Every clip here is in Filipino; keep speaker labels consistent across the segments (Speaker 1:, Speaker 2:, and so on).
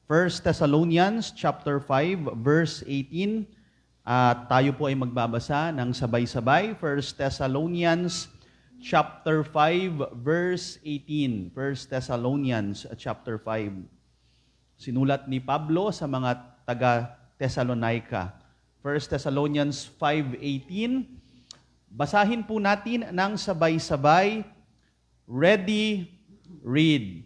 Speaker 1: First Thessalonians chapter 5 verse 18. At tayo po ay magbabasa ng sabay-sabay. First Thessalonians chapter 5 verse 18. First Thessalonians chapter 5. Sinulat ni Pablo sa mga taga Thessalonica. First Thessalonians 5:18. Basahin po natin ng sabay-sabay. Ready, read.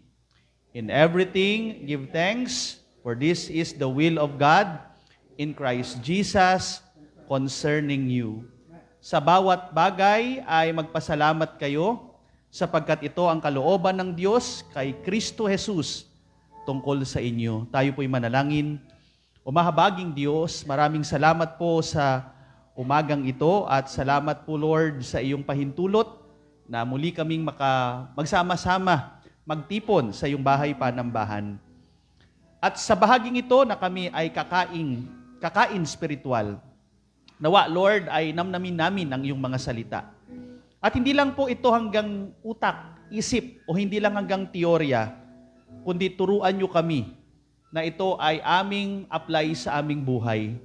Speaker 1: In everything, give thanks, for this is the will of God in Christ Jesus concerning you. Sa bawat bagay ay magpasalamat kayo, sapagkat ito ang kalooban ng Diyos kay Kristo Jesus tungkol sa inyo. Tayo po'y manalangin. O mahabaging Diyos, maraming salamat po sa umagang ito at salamat po Lord sa iyong pahintulot na muli kaming magsama-sama magtipon sa iyong bahay panambahan. At sa bahaging ito na kami ay kakain spiritual. Nawa, Lord, ay namnamin namin ang iyong mga salita. At hindi lang po ito hanggang utak, isip, o hindi lang hanggang teorya, kundi turuan niyo kami na ito ay aming apply sa aming buhay.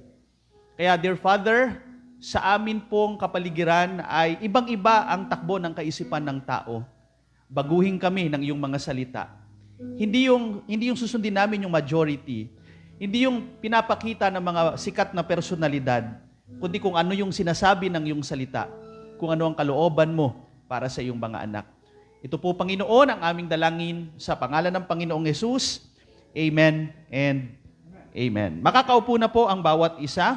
Speaker 1: Kaya, dear Father, sa amin pong kapaligiran ay ibang-iba ang takbo ng kaisipan ng tao. Baguhin kami ng iyong mga salita. Hindi yung susundin namin yung majority. Hindi yung pinapakita ng mga sikat na personalidad, kundi kung ano yung sinasabi ng iyong salita, kung ano ang kalooban mo para sa iyong mga anak. Ito po, Panginoon, ang aming dalangin sa pangalan ng Panginoong Hesus. Amen and amen. Makakaupo na po ang bawat isa.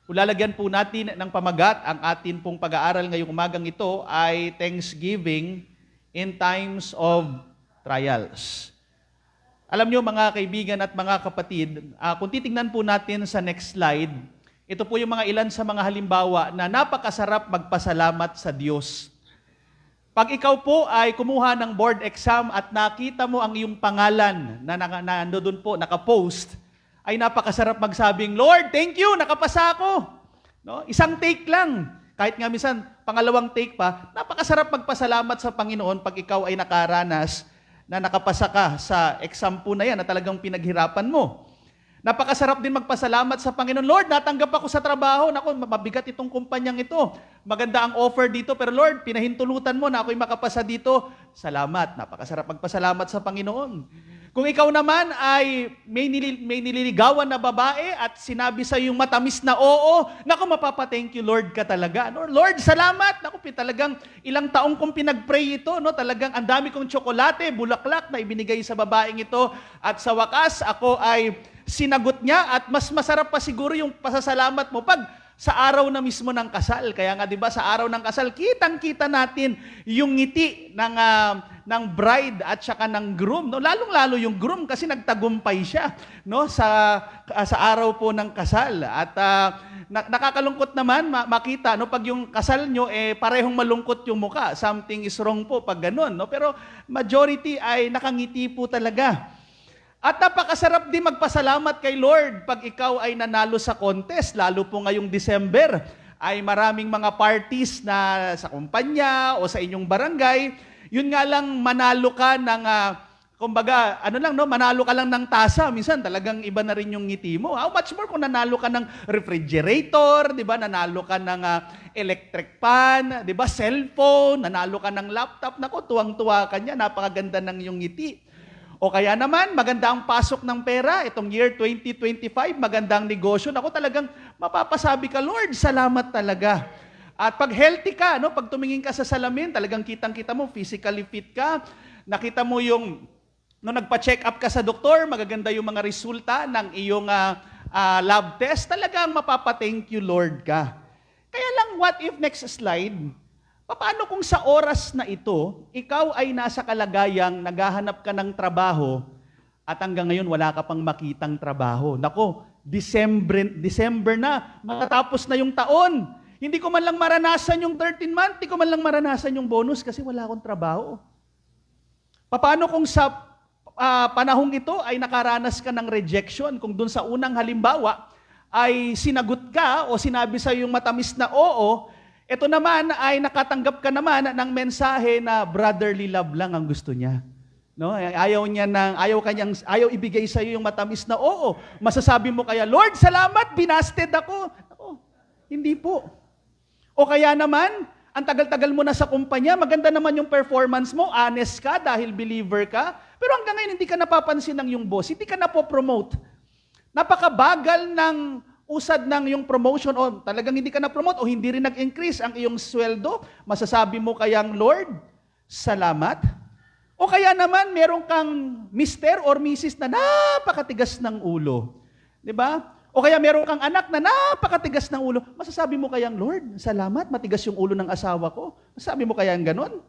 Speaker 1: Ulalagyan po natin ng pamagat ang atin pong pag-aaral ngayong umagang ito ay Thanksgiving in times of trials. Alam nyo mga kaibigan at mga kapatid, kung titingnan po natin sa next slide, ito po yung mga ilan sa mga halimbawa na napakasarap magpasalamat sa Diyos. Pag ikaw po ay kumuha ng board exam at nakita mo ang iyong pangalan na nandoon po, nakapost, ay napakasarap magsabing, Lord, thank you, nakapasa ako. No? Isang take lang. Kahit nga minsan, pangalawang take pa, napakasarap magpasalamat sa Panginoon pag ikaw ay nakaranas na nakapasa ka sa exam po na yan na talagang pinaghirapan mo. Napakasarap din magpasalamat sa Panginoon. Lord, natanggap ako sa trabaho. Naku, mabigat itong kumpanyang ito. Maganda ang offer dito, pero Lord, pinahintulutan mo na ako'y makapasa dito. Salamat. Napakasarap magpasalamat sa Panginoon. Kung ikaw naman ay may nililigawan na babae at sinabi sa iyong matamis na oo, naku, mapapa-thank you Lord ka talaga. No? Lord, salamat. Naku, talagang ilang taong kong pinag-pray ito. No? Talagang ang dami kong tsokolate, bulaklak na ibinigay sa babaeng ito. At sa wakas, ako ay sinagot niya at mas masarap pa siguro yung pasasalamat mo pag sa araw na mismo ng kasal. Kaya nga 'di ba sa araw ng kasal, kitang-kita natin yung ngiti ng bride at saka ng groom, no? Lalong-lalo yung groom kasi nagtagumpay siya, no, sa araw po ng kasal. At nakakalungkot naman makita no pag yung kasal nyo parehong malungkot yung muka. Something is wrong po pag ganun, no? Pero majority ay nakangiti po talaga. At napakasarap din magpasalamat kay Lord pag ikaw ay nanalo sa contest, lalo po ngayong December, ay maraming mga parties na sa kumpanya o sa inyong barangay. Yun nga lang manalo ka ng, kumbaga, manalo ka lang ng tasa. Minsan talagang iba na rin yung ngiti mo. How much more kung nanalo ka ng refrigerator, di ba? Nanalo ka ng electric pan, di ba? Cellphone, nanalo ka ng laptop. Naku, tuwang-tuwa ka niya, napakaganda ng yung ngiti. O kaya naman, maganda ang pasok ng pera. Itong year 2025, magandang negosyo. Ako talagang mapapasabi ka, Lord, salamat talaga. At pag healthy ka, no, pag tumingin ka sa salamin, talagang kitang-kita mo, physically fit ka. Nakita mo yung, no, nagpa-check up ka sa doktor, magaganda yung mga resulta ng iyong lab test. Talagang mapapa-thank you, Lord ka. Kaya lang, what if, next slide, paano kung sa oras na ito, ikaw ay nasa kalagayang naghahanap ka ng trabaho at hanggang ngayon wala ka pang makitang trabaho? Nako, December na, matatapos na yung taon. Hindi ko man lang maranasan yung 13-month, hindi ko man lang maranasan yung bonus kasi wala akong trabaho. Paano kung sa panahong ito ay nakaranas ka ng rejection? Kung dun sa unang halimbawa ay sinagot ka o sinabi sa yung matamis na oo, ito naman ay nakatanggap ka naman ng mensahe na brotherly love lang ang gusto niya. No? Ayaw ibigay sa iyo yung matamis na oo. Masasabi mo kaya, Lord, salamat, binasted ako. Ako, hindi po. O kaya naman, ang tagal-tagal mo na sa kumpanya, maganda naman yung performance mo, honest ka dahil believer ka, pero hanggang ngayon hindi ka napapansin ng yung boss, hindi ka napopromote. Napakabagal ng usad ng yung promotion o talagang hindi ka na-promote o hindi rin nag-increase ang iyong sweldo, masasabi mo kayang, Lord, salamat. O kaya naman, meron kang mister or misis na napakatigas ng ulo. Di ba? O kaya meron kang anak na napakatigas ng ulo. Masasabi mo kayang, Lord, salamat, matigas yung ulo ng asawa ko. Masasabi mo kayang ganon?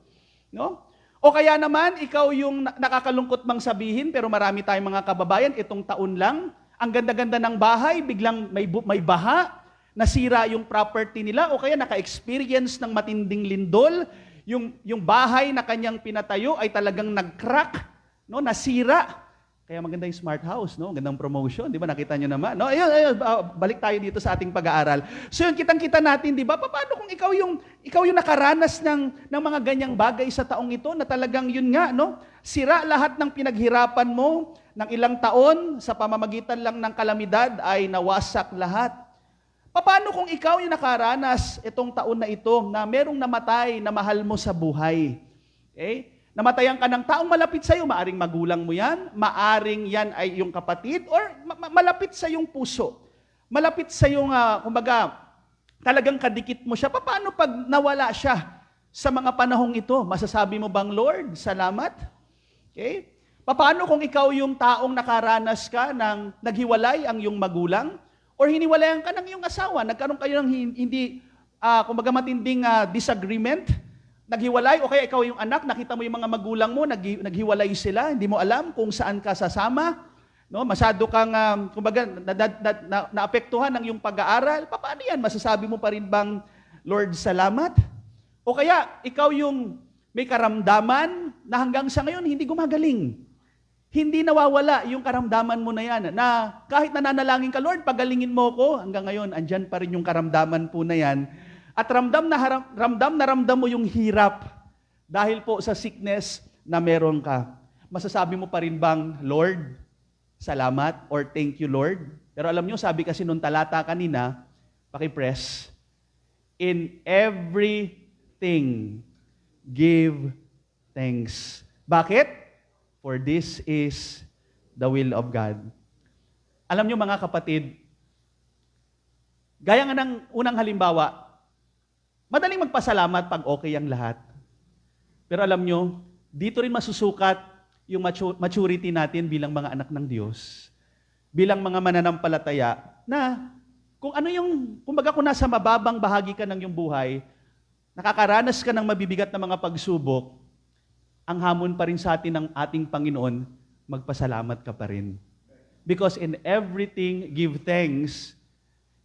Speaker 1: No? O kaya naman, ikaw yung nakakalungkot mang sabihin, pero marami tayong mga kababayan, itong taon lang, ang ganda-ganda ng bahay, biglang may baha, nasira yung property nila, o kaya naka-experience ng matinding lindol, yung bahay na kanyang pinatayo ay talagang nag-crack, no, nasira. Kaya maganda yung smart house, no? Gandang promotion, di ba? Nakita nyo naman. No? Ayun, balik tayo dito sa ating pag-aaral. So yun, kitang-kita natin, di ba? Paano kung ikaw yung nakaranas ng mga ganyang bagay sa taong ito na talagang yun nga, no? Sira lahat ng pinaghirapan mo ng ilang taon sa pamamagitan lang ng kalamidad ay nawasak lahat. Paano kung ikaw yung nakaranas itong taon na ito na merong namatay na mahal mo sa buhay? Okay? Namatayan ka ng taong malapit sa iyo, maaring magulang mo yan, maaring yan ay yung kapatid, or malapit sa iyong puso. Malapit sa iyong, kumbaga, talagang kadikit mo siya. Paano pag nawala siya sa mga panahong ito? Masasabi mo bang, Lord, salamat? Okay? Paano kung ikaw yung taong nakaranas ka ng naghiwalay ang iyong magulang, or hiniwalayan ka ng iyong asawa, nagkaroon kayo ng hindi, kumbaga matinding disagreement, naghiwalay, o kaya ikaw yung anak, nakita mo yung mga magulang mo, naghiwalay sila, hindi mo alam kung saan ka sasama, no? Masyado kang, kumbaga, naapektuhan ng iyong pag-aaral, paano yan? Masasabi mo pa rin bang, Lord, salamat? O kaya, ikaw yung may karamdaman na hanggang sa ngayon, hindi gumagaling. Hindi nawawala yung karamdaman mo na yan, na kahit nananalangin ka, Lord, pagalingin mo ko, hanggang ngayon, andyan pa rin yung karamdaman po na yan. At ramdam na ramdam mo yung hirap dahil po sa sickness na meron ka. Masasabi mo pa rin bang, Lord, salamat, or thank you, Lord? Pero alam nyo, sabi kasi nung talata kanina, pakipress, in everything, give thanks. Bakit? For this is the will of God. Alam nyo mga kapatid, gaya nga ng unang halimbawa, madaling magpasalamat pag okay ang lahat. Pero alam nyo, dito rin masusukat yung maturity natin bilang mga anak ng Diyos. Bilang mga mananampalataya na kung ano yung, kumbaga kung nasa mababang bahagi ka ng iyong buhay, nakakaranas ka ng mabibigat na mga pagsubok, ang hamon pa rin sa atin ng ating Panginoon, magpasalamat ka pa rin. Because in everything, give thanks.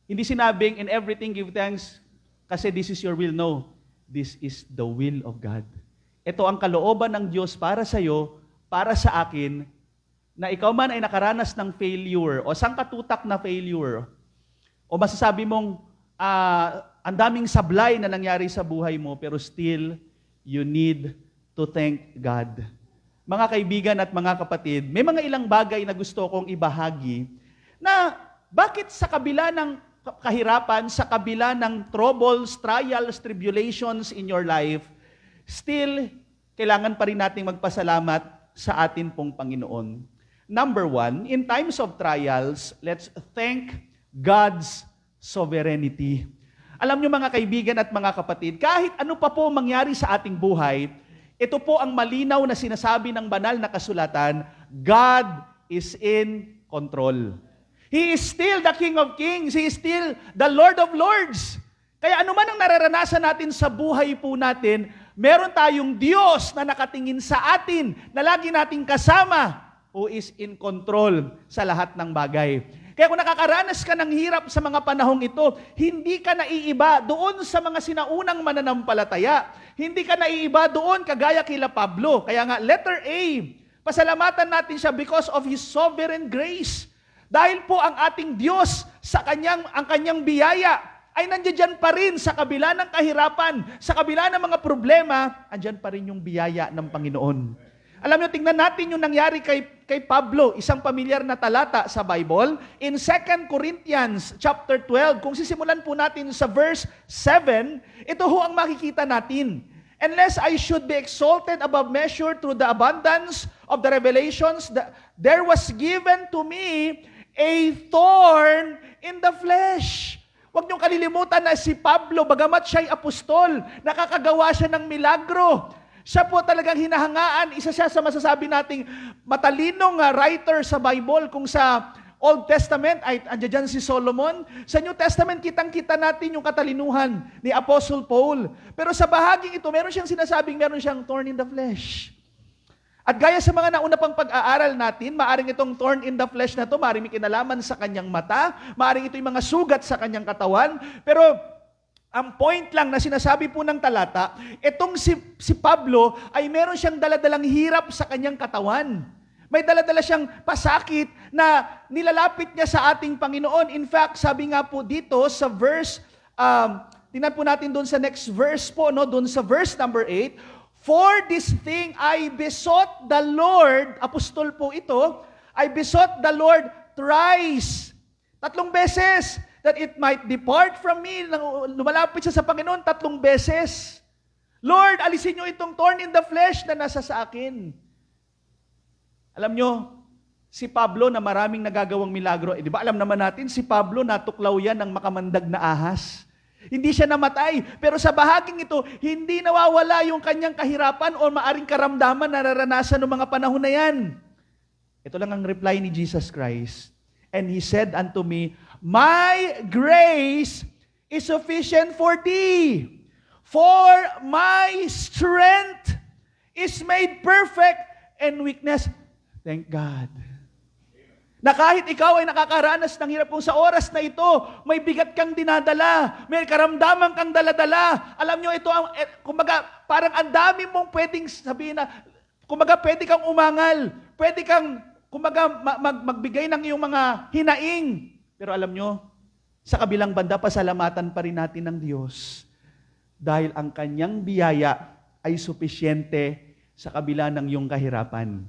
Speaker 1: Hindi sinabing in everything, give thanks, kasi this is your will. No, this is the will of God. Ito ang kalooban ng Diyos para sa iyo, para sa akin, na ikaw man ay nakaranas ng failure o sangkatutak na failure, o masasabi mong ang daming sablay na nangyari sa buhay mo, pero still, you need to thank God. Mga kaibigan at mga kapatid, may mga ilang bagay na gusto kong ibahagi na bakit sa kabila ng kahirapan, sa kabila ng troubles, trials, tribulations in your life, still, kailangan pa rin nating magpasalamat sa atin pong Panginoon. Number one, in times of trials, let's thank God's sovereignty. Alam niyo mga kaibigan at mga kapatid, kahit ano pa po mangyari sa ating buhay, ito po ang malinaw na sinasabi ng banal na kasulatan, God is in control. He is still the King of Kings. He is still the Lord of Lords. Kaya ano man ang nararanasan natin sa buhay po natin, meron tayong Diyos na nakatingin sa atin, na lagi nating kasama, who is in control sa lahat ng bagay. Kaya kung nakakaranas ka ng hirap sa mga panahong ito, hindi ka naiiba doon sa mga sinaunang mananampalataya. Hindi ka naiiba doon kagaya kila Pablo. Kaya nga, letter A, pasalamatan natin siya because of His sovereign grace. Dahil po ang ating Diyos ang kanyang biyaya ay nandiyan pa rin sa kabila ng kahirapan, sa kabila ng mga problema, andyan pa rin yung biyaya ng Panginoon.
Speaker 2: Alam nyo, tingnan natin yung nangyari kay Pablo, isang pamilyar na talata sa Bible. In 2 Corinthians chapter 12, kung sisimulan po natin sa verse 7, ito ho ang makikita natin. Unless I should be exalted above measure through the abundance of the revelations, there was given to me a thorn in the flesh. Huwag niyong kalilimutan na si Pablo, bagamat siya'y apostol, nakakagawa siya ng milagro. Siya po talagang hinahangaan, isa siya sa masasabi nating matalinong writer sa Bible. Kung sa Old Testament, ay andyan si Solomon. Sa New Testament, kitang-kita natin yung katalinuhan ni Apostle Paul. Pero sa bahaging ito, meron siyang sinasabing meron siyang thorn in the flesh. At gaya sa mga nauna pang pag-aaral natin, maaring itong thorn in the flesh na ito, maaring may kinalaman sa kanyang mata, maaring ito yung mga sugat sa kanyang katawan, pero ang point lang na sinasabi po ng talata, itong si Pablo ay meron siyang daladalang hirap sa kanyang katawan. May daladala siyang pasakit na nilalapit niya sa ating Panginoon. In fact, sabi nga po dito sa verse, tingnan po natin doon sa next verse po, no? Doon sa verse number 8, for this thing I besought the Lord, apostol po ito, I besought the Lord thrice. 3 beses. That it might depart from me. Lumalapit siya sa Panginoon 3 beses. Lord, alisin niyo itong thorn in the flesh na nasa sa akin. Alam niyo, si Pablo na maraming nagagawang milagro, di ba alam naman natin, si Pablo natuklaw yan ng makamandag na ahas. Hindi siya namatay, pero sa bahaging ito, hindi nawawala yung kanyang kahirapan o maaring karamdaman na naranasan ng mga panahon na yan. Ito lang ang reply ni Jesus Christ. And He said unto me, my grace is sufficient for thee, for my strength is made perfect in weakness. Thank God. Na kahit ikaw ay nakakaranas ng hirap kung sa oras na ito, may bigat kang dinadala, may karamdaman kang daladala. Alam nyo, ito ang, kumbaga, parang ang dami mong pwedeng sabihin na, kumbaga, pwede kang umangal, pwede kang, kumbaga, magbigay ng iyong mga hinaing. Pero alam nyo, sa kabilang banda, pasalamatan pa rin natin ng Diyos dahil ang kanyang biyaya ay supisyente sa kabila ng iyong kahirapan.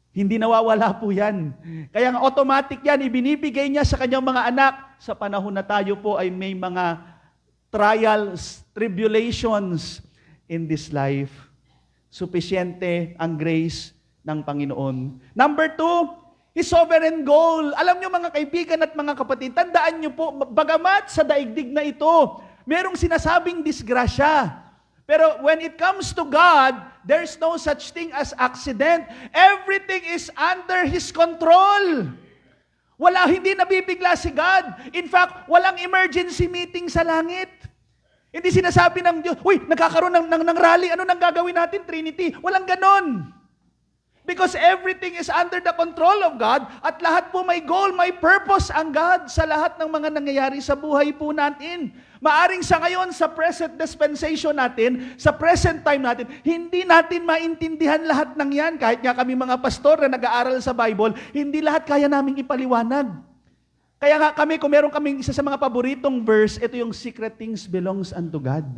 Speaker 2: Hindi nawawala po yan. Kaya nga automatic yan, ibinibigay niya sa kanyang mga anak sa panahon na tayo po ay may mga trials, tribulations in this life. Supisyente ang grace ng Panginoon. Number 2, His sovereign goal. Alam niyo mga kaibigan at mga kapatid, tandaan niyo po, bagamat sa daigdig na ito, merong sinasabing disgrasya. Pero when it comes to God, there's no such thing as accident. Everything is under His control. Hindi nabibigla si God. In fact, walang emergency meeting sa langit. Hindi sinasabi ng Diyos, uy, nagkakaroon ng rally, ano nang gagawin natin, Trinity? Walang ganon. Because everything is under the control of God at lahat po may goal, may purpose ang God sa lahat ng mga nangyayari sa buhay po natin. Maaring sa ngayon, sa present dispensation natin, sa present time natin, hindi natin maintindihan lahat ng yan. Kahit nga kami mga pastor na nag-aaral sa Bible, hindi lahat kaya naming ipaliwanag. Kaya nga kami, kung meron kaming isa sa mga paboritong verse, ito yung secret things belongs unto God.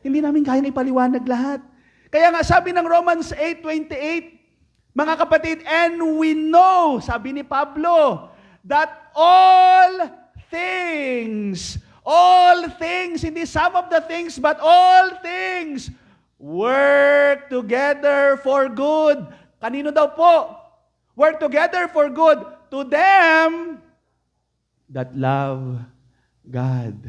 Speaker 2: Hindi namin kaya ipaliwanag lahat. Kaya nga sabi ng Romans 8:28, mga kapatid, and we know, sabi ni Pablo, that all things, hindi some of the things, but all things work together for good. Kanino daw po? Work together for good to them that love God.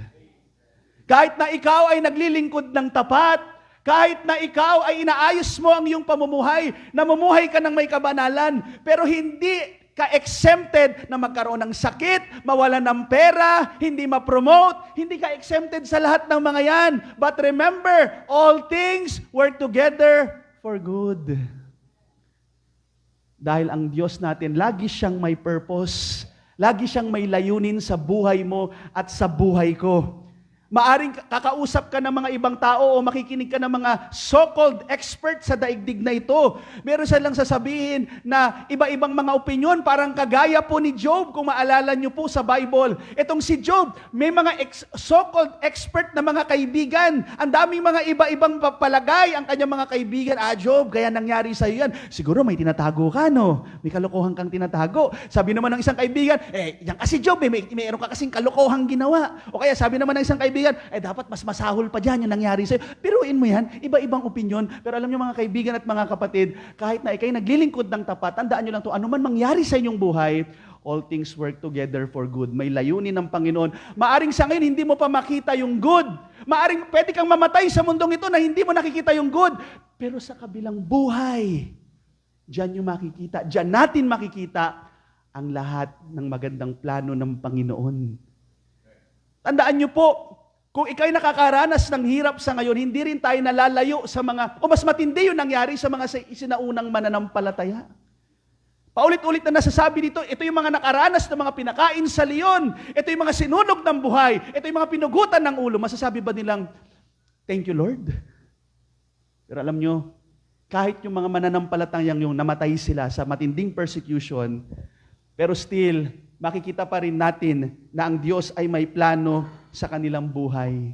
Speaker 2: Kahit na ikaw ay naglilingkod ng tapat, kahit na ikaw ay inaayos mo ang iyong pamumuhay, namumuhay ka ng may kabanalan, pero hindi ka exempted na magkaroon ng sakit, mawalan ng pera, hindi ma-promote, hindi ka exempted sa lahat ng mga yan. But remember, all things work together for good. Dahil ang Diyos natin, lagi siyang may purpose, lagi siyang may layunin sa buhay mo at sa buhay ko. Maaring kakausap ka ng mga ibang tao o makikinig ka ng mga so-called expert sa daigdig na ito. Meron silang sasabihin na iba-ibang mga opinion, parang kagaya po ni Job, kung maalala niyo po sa Bible. Itong si Job, may mga so-called expert na mga kaibigan. Ang daming mga iba-ibang papalagay ang kanyang mga kaibigan. Job, kaya nangyari sa iyo yan. Siguro may tinatago ka, no? May kalokohan kang tinatago. Sabi naman ng isang kaibigan, yan kasi Job, mayroon ka kasing kalokohang ginawa. O kaya sabi naman ng isang kaibigan, dapat mas masahol pa dyan yung nangyari sa'yo. Biruin mo yan, iba-ibang opinion. Pero alam nyo mga kaibigan at mga kapatid, kahit na ikay naglilingkod ng tapat, tandaan nyo lang to, ano man mangyari sa inyong buhay, all things work together for good. May layunin ng Panginoon. Maaring sa ngayon, hindi mo pa makita yung good. Maaring pwede kang mamatay sa mundong ito na hindi mo nakikita yung good. Pero sa kabilang buhay, dyan yung makikita, dyan natin makikita ang lahat ng magandang plano ng Panginoon. Tandaan nyo po, kung ikaw'y nakakaranas ng hirap sa ngayon, hindi rin tayo nalalayo sa mga, o mas matindi yung nangyari sa mga isinaunang mananampalataya. Paulit-ulit na nasasabi dito, ito yung mga nakaranas ng mga pinakain sa leon, ito yung mga sinunog ng buhay, ito yung mga pinugutan ng ulo. Masasabi ba nilang, thank you Lord? Pero alam nyo, kahit yung mga mananampalatayang yung namatay sila sa matinding persecution, pero still, makikita pa rin natin na ang Diyos ay may plano sa kanilang buhay.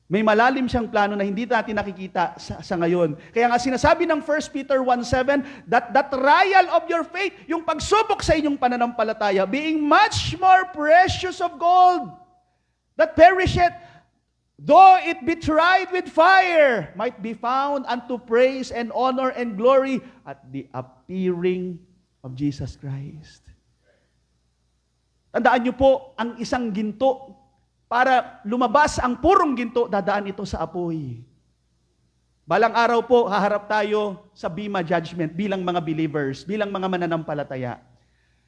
Speaker 2: May malalim siyang plano na hindi natin nakikita sa ngayon. Kaya nga sinasabi ng 1 Peter 1:7, that the trial of your faith, yung pagsubok sa inyong pananampalataya, being much more precious of gold, that perisheth, though it be tried with fire, might be found unto praise and honor and glory at the appearing of Jesus Christ. Tandaan niyo po, ang isang ginto, para lumabas ang purong ginto, dadaan ito sa apoy. Balang araw po, haharap tayo sa Bema Judgment bilang mga believers, bilang mga mananampalataya.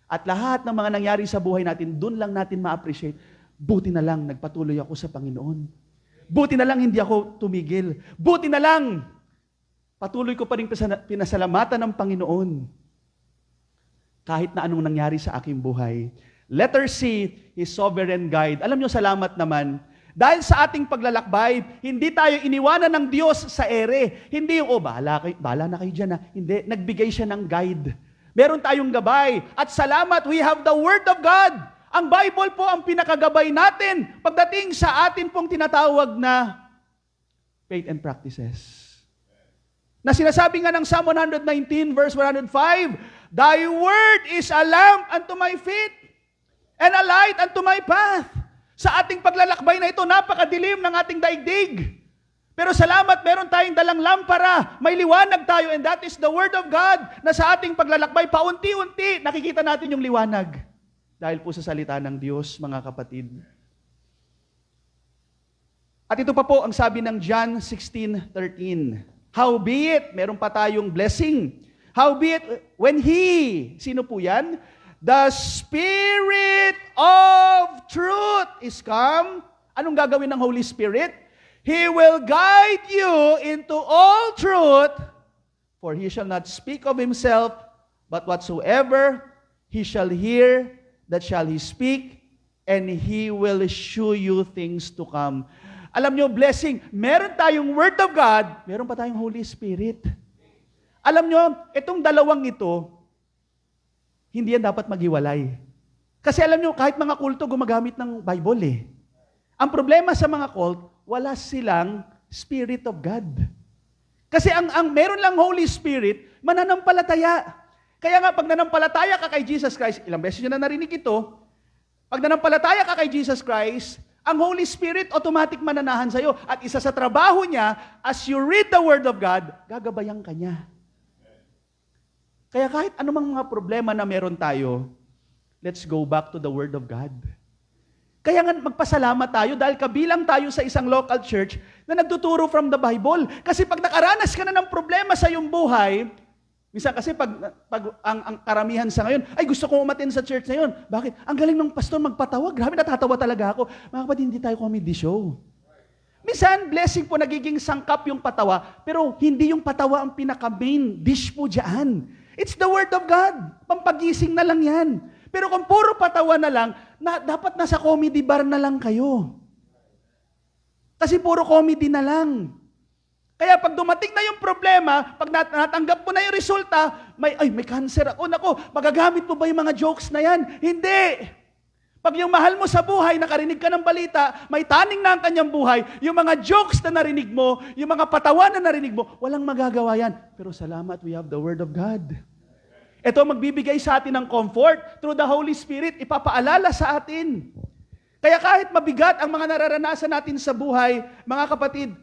Speaker 2: At lahat ng mga nangyari sa buhay natin, doon lang natin ma-appreciate, buti na lang nagpatuloy ako sa Panginoon. Buti na lang hindi ako tumigil. Buti na lang, patuloy ko pa rin pinasalamatan ng Panginoon. Kahit na anong nangyari sa aking buhay. Letter C, His sovereign guide. Alam nyo, salamat naman. Dahil sa ating paglalakbay, hindi tayo iniwanan ng Diyos sa ere. Hindi yung, bahala na kayo dyan. Hindi, nagbigay siya ng guide. Meron tayong gabay. At salamat, we have the Word of God. Ang Bible po ang pinakagabay natin pagdating sa atin pong tinatawag na faith and practices. Na sinasabi nga ng Psalm 119 verse 105, Thy Word is a lamp unto my feet, and a light unto my path. Sa ating paglalakbay na ito, napakadilim ng ating daigdig. Pero salamat, meron tayong dalang lampara. May liwanag tayo, and that is the Word of God, na sa ating paglalakbay, paunti-unti, nakikita natin yung liwanag. Dahil po sa salita ng Diyos, mga kapatid. At ito pa po ang sabi ng John 16:13. Howbeit, meron pa tayong blessing. Howbeit, when He, sino po yan? The Spirit of truth is come. Anong gagawin ng Holy Spirit? He will guide you into all truth, for He shall not speak of Himself, but whatsoever He shall hear, that shall He speak, and He will show you things to come. Alam nyo, blessing, meron tayong Word of God, meron pa tayong Holy Spirit. Alam nyo, itong dalawang ito, hindi yan dapat maghiwalay. Kasi alam nyo, kahit mga kulto gumagamit ng Bible eh. Ang problema sa mga cult, wala silang Spirit of God. Kasi ang meron lang Holy Spirit, mananampalataya. Kaya nga, pag nanampalataya ka kay Jesus Christ, ilang beses nyo na narinig ito, pag nanampalataya ka kay Jesus Christ, ang Holy Spirit automatic mananahan sa'yo. At isa sa trabaho niya, as you read the Word of God, gagabayan ka niya. Kaya kahit anumang mga problema na meron tayo, let's go back to the Word of God. Kaya nga magpasalamat tayo dahil kabilang tayo sa isang local church na nagtuturo from the Bible. Kasi pag nakaranas ka na ng problema sa iyong buhay, minsan kasi pag ang karamihan sa ngayon, ay gusto kong umatin sa church na yun. Bakit? Ang galing ng pastor magpatawa. Grabe, natatawa talaga ako. Mga kapatid, hindi tayo comedy show. Minsan, blessing po nagiging sangkap yung patawa, pero hindi yung patawa ang pinaka-main dish po dyan. It's the Word of God. Pampagising na lang yan. Pero kung puro patawa na lang, dapat nasa comedy bar na lang kayo. Kasi puro comedy na lang. Kaya pag dumating na yung problema, pag natanggap mo na yung resulta, may cancer ako. Nako, magagamit mo ba yung mga jokes na yan? Hindi! Pag yung mahal mo sa buhay, nakarinig ka ng balita, may taning na ang kanyang buhay, yung mga jokes na narinig mo, yung mga patawa na narinig mo, walang magagawa yan. Pero salamat, we have the Word of God. Ito magbibigay sa atin ng comfort through the Holy Spirit, ipapaalala sa atin. Kaya kahit mabigat ang mga nararanasan natin sa buhay, mga kapatid,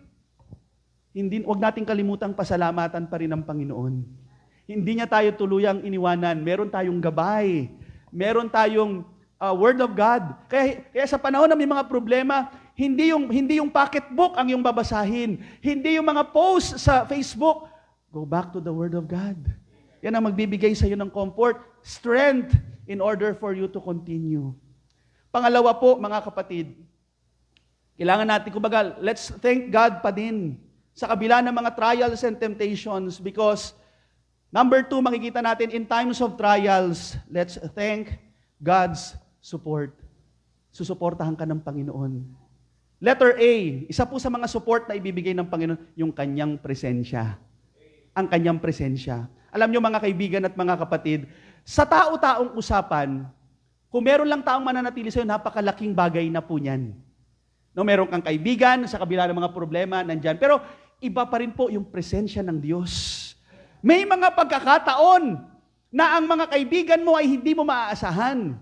Speaker 2: wag nating kalimutang pasalamatan pa rin ang Panginoon. Hindi niya tayo tuluyang iniwanan. Meron tayong gabay. Meron tayong Word of God. Kaya sa panahon na may mga problema, hindi yung pocketbook ang iyong babasahin. Hindi yung mga posts sa Facebook. Go back to the Word of God. Yan ang magbibigay sa iyo ng comfort, strength, in order for you to continue. Pangalawa po, mga kapatid, kailangan natin, kumbaga, let's thank God pa din sa kabila ng mga trials and temptations because, number 2, makikita natin, in times of trials, let's thank God's support. Susuportahan ka ng Panginoon. Letter A, isa po sa mga support na ibibigay ng Panginoon, yung kanyang presensya. Ang kanyang presensya. Alam nyo mga kaibigan at mga kapatid, sa tao-taong usapan, kung meron lang taong mananatili sa'yo, napakalaking bagay na po niyan. No, meron kang kaibigan, sa kabila ng mga problema, nandyan. Pero iba pa rin po yung presensya ng Diyos. May mga pagkakataon na ang mga kaibigan mo ay hindi mo maaasahan.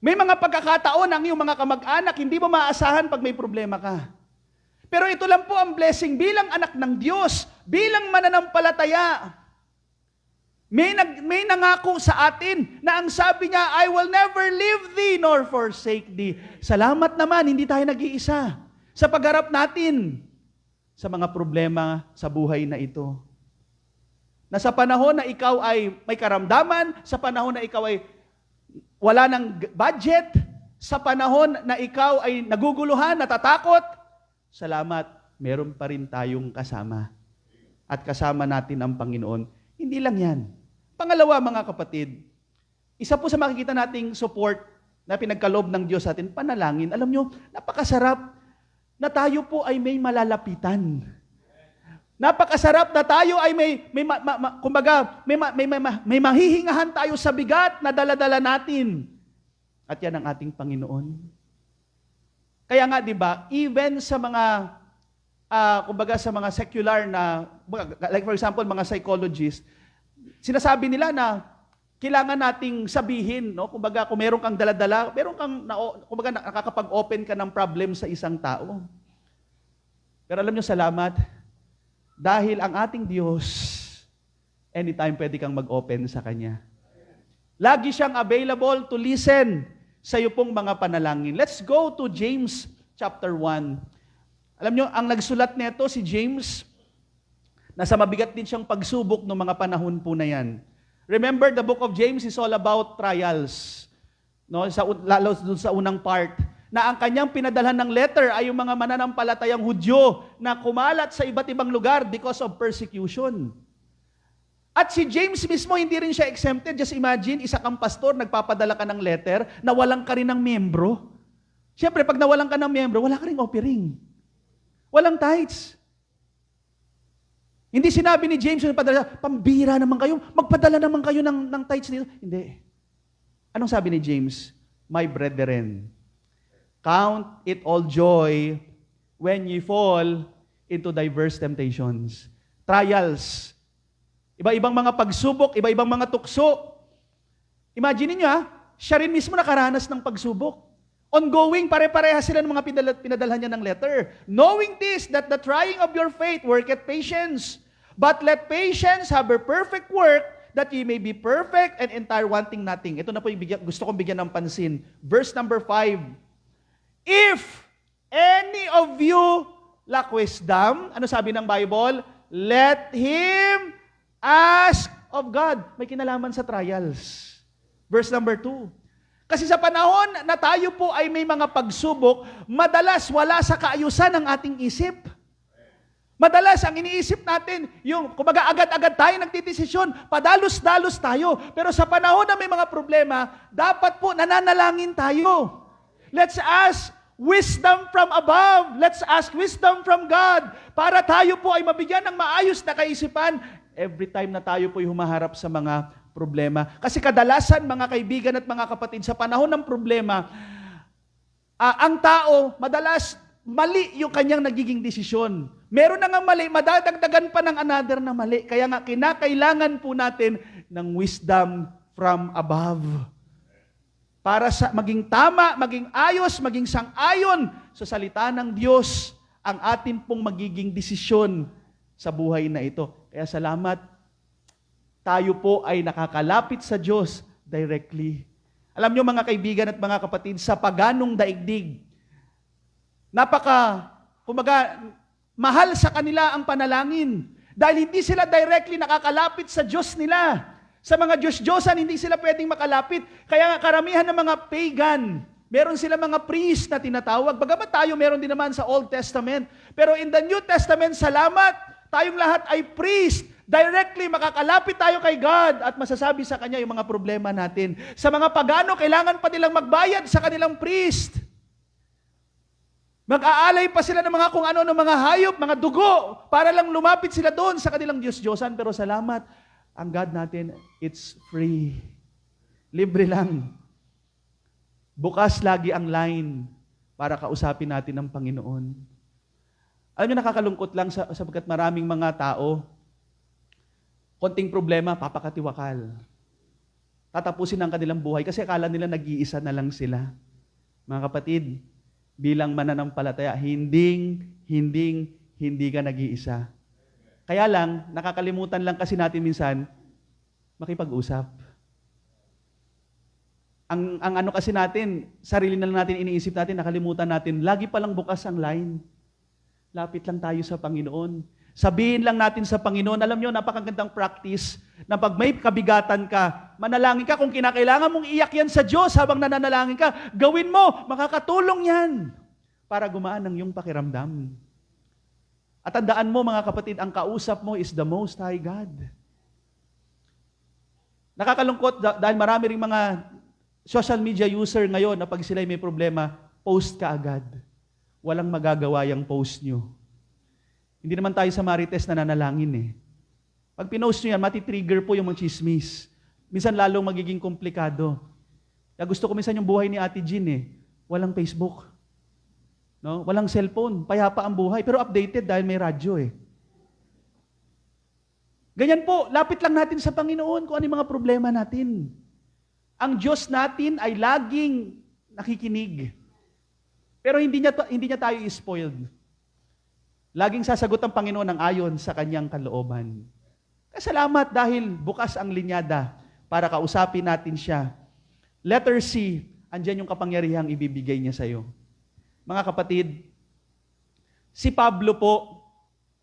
Speaker 2: May mga pagkakataon ang iyong mga kamag-anak, hindi mo maaasahan pag may problema ka. Pero ito lang po ang blessing bilang anak ng Diyos, bilang mananampalataya. May nangako sa atin na ang sabi niya, I will never leave thee nor forsake thee. Salamat naman, hindi tayo nag-iisa sa pagharap natin sa mga problema sa buhay na ito. Na sa panahon na ikaw ay may karamdaman, sa panahon na ikaw ay wala ng budget, sa panahon na ikaw ay naguguluhan, natatakot, salamat, meron pa rin tayong kasama. At kasama natin ang Panginoon. Hindi lang yan. Pangalawa, mga kapatid, isa po sa makikita nating support na pinagkaloob ng Diyos sa atin, panalangin. Alam nyo, napakasarap na tayo po ay may malalapitan. Napakasarap na tayo ay may mahihingahan tayo sa bigat na dala-dala natin. At yan ang ating Panginoon. Kaya nga, di ba, even sa mga, sa mga secular na, like for example, mga psychologists, sinasabi nila na kailangan nating sabihin, no? Kumbaga, kung meron kang dala-dala, nakakapag-open ka ng problem sa isang tao. Pero alam nyo, salamat, dahil ang ating Diyos, anytime pwede kang mag-open sa Kanya. Lagi siyang available to listen sa iyo pong mga panalangin. Let's go to James chapter 1. Alam nyo, ang nagsulat nito si James, nasa mabigat din siyang pagsubok ng mga panahon po na yan. Remember, the book of James is all about trials. No? Lalo dun sa unang part, na ang kanyang pinadalhan ng letter ay yung mga mananampalatayang Hudyo na kumalat sa iba't ibang lugar because of persecution. At si James mismo, hindi rin siya exempted. Just imagine, isa kang pastor, nagpapadala ka ng letter, nawalan ka rin ng membro. Siyempre, pag nawalan ka ng membro, wala ka rin offering. Walang tithes. Hindi sinabi ni James, pambira naman kayo, magpadala naman kayo ng tithes nito. Hindi. Anong sabi ni James? My brethren, count it all joy when ye fall into diverse temptations. Trials. Iba-ibang mga pagsubok, iba-ibang mga tukso. Imagine niyo siya rin mismo nakaranas ng pagsubok. Ongoing, pare-pareha sila ng mga pinadalhan niya ng letter. Knowing this, that the trying of your faith worketh patience. But let patience have her perfect work, that ye may be perfect and entire, wanting nothing. Ito na po yung gusto kong bigyan ng pansin. Verse number 5. If any of you lack wisdom, ano sabi ng Bible? Let him ask of God. May kinalaman sa trials. Verse number 2. Kasi sa panahon na tayo po ay may mga pagsubok, madalas wala sa kaayusan ang ating isip. Madalas ang iniisip natin, yung kumbaga agad-agad tayo nagdidesisyon, padalos-dalos tayo. Pero sa panahon na may mga problema, dapat po nananalangin tayo. let's ask wisdom from above. Let's ask wisdom from God para tayo po ay mabigyan ng maayos na kaisipan every time na tayo po ay humaharap sa mga problema. Kasi kadalasan, mga kaibigan at mga kapatid, sa panahon ng problema, ang tao, madalas, mali yung kanyang nagiging desisyon. Meron na nga mali, madadagdagan pa ng another na mali. Kaya nga, kinakailangan po natin ng wisdom from above. Para sa maging tama, maging ayos, maging sang-ayon sa salita ng Diyos, ang atin pong magiging desisyon sa buhay na ito. Kaya salamat, tayo po ay nakakalapit sa Diyos directly. Alam nyo mga kaibigan at mga kapatid, sa paganong daigdig, mahal sa kanila ang panalangin. Dahil hindi sila directly nakakalapit sa Diyos nila. Sa mga Diyos-Diyosan, hindi sila pwedeng makalapit. Kaya karamihan ng mga pagan, meron sila mga priest na tinatawag. Bagamat tayo meron din naman sa Old Testament. Pero in the New Testament, salamat, tayong lahat ay priest. Directly makakalapit tayo kay God at masasabi sa Kanya yung mga problema natin. Sa mga pagano, kailangan pa nilang magbayad sa kanilang priest. Mag-aalay pa sila ng mga kung ano, ng mga hayop, mga dugo, para lang lumapit sila doon sa kanilang Diyos-Diyosan. Pero salamat, ang God natin, it's free. Libre lang. Bukas lagi ang line para kausapin natin ang Panginoon. Alam niyo, nakakalungkot lang sapagkat maraming mga tao, konting problema, papakatiwakal. Tatapusin ang kanilang buhay kasi akala nila nag-iisa na lang sila. Mga kapatid, bilang mananampalataya, hindi ka nag-iisa. Kaya lang, nakakalimutan lang kasi natin minsan, makipag-usap. Ang ano kasi natin, sarili na lang natin iniisip natin, nakalimutan natin, lagi palang bukas ang line. Lapit lang tayo sa Panginoon. Sabihin lang natin sa Panginoon, alam nyo, napakagandang practice na pag may kabigatan ka, manalangin ka, kung kinakailangan mong iyak yan sa Diyos habang nananalangin ka, gawin mo, makakatulong yan para gumaan ang iyong pakiramdam. At tandaan mo mga kapatid, ang kausap mo is the Most High God. Nakakalungkot dahil marami ring mga social media user ngayon na pag sila'y may problema, post ka agad. Walang magagawa yung post nyo. Hindi naman tayo sa Marites na nanalangin eh. Pag pinost nyo yan, matitrigger po yung mga chismis. Minsan lalong magiging komplikado. Kaya gusto ko minsan yung buhay ni Ate Jean eh. Walang Facebook. No? Walang cellphone. Payapa ang buhay. Pero updated dahil may radyo eh. Ganyan po, lapit lang natin sa Panginoon kung ano yung mga problema natin. Ang Diyos natin ay laging nakikinig. Pero hindi niya tayo spoiled. Laging sasagot ang Panginoon ng ayon sa kanyang kalooban. Salamat dahil bukas ang linyada para kausapin natin siya. Letter C, andyan yung kapangyarihang ibibigay niya sa iyo. Mga kapatid, si Pablo po,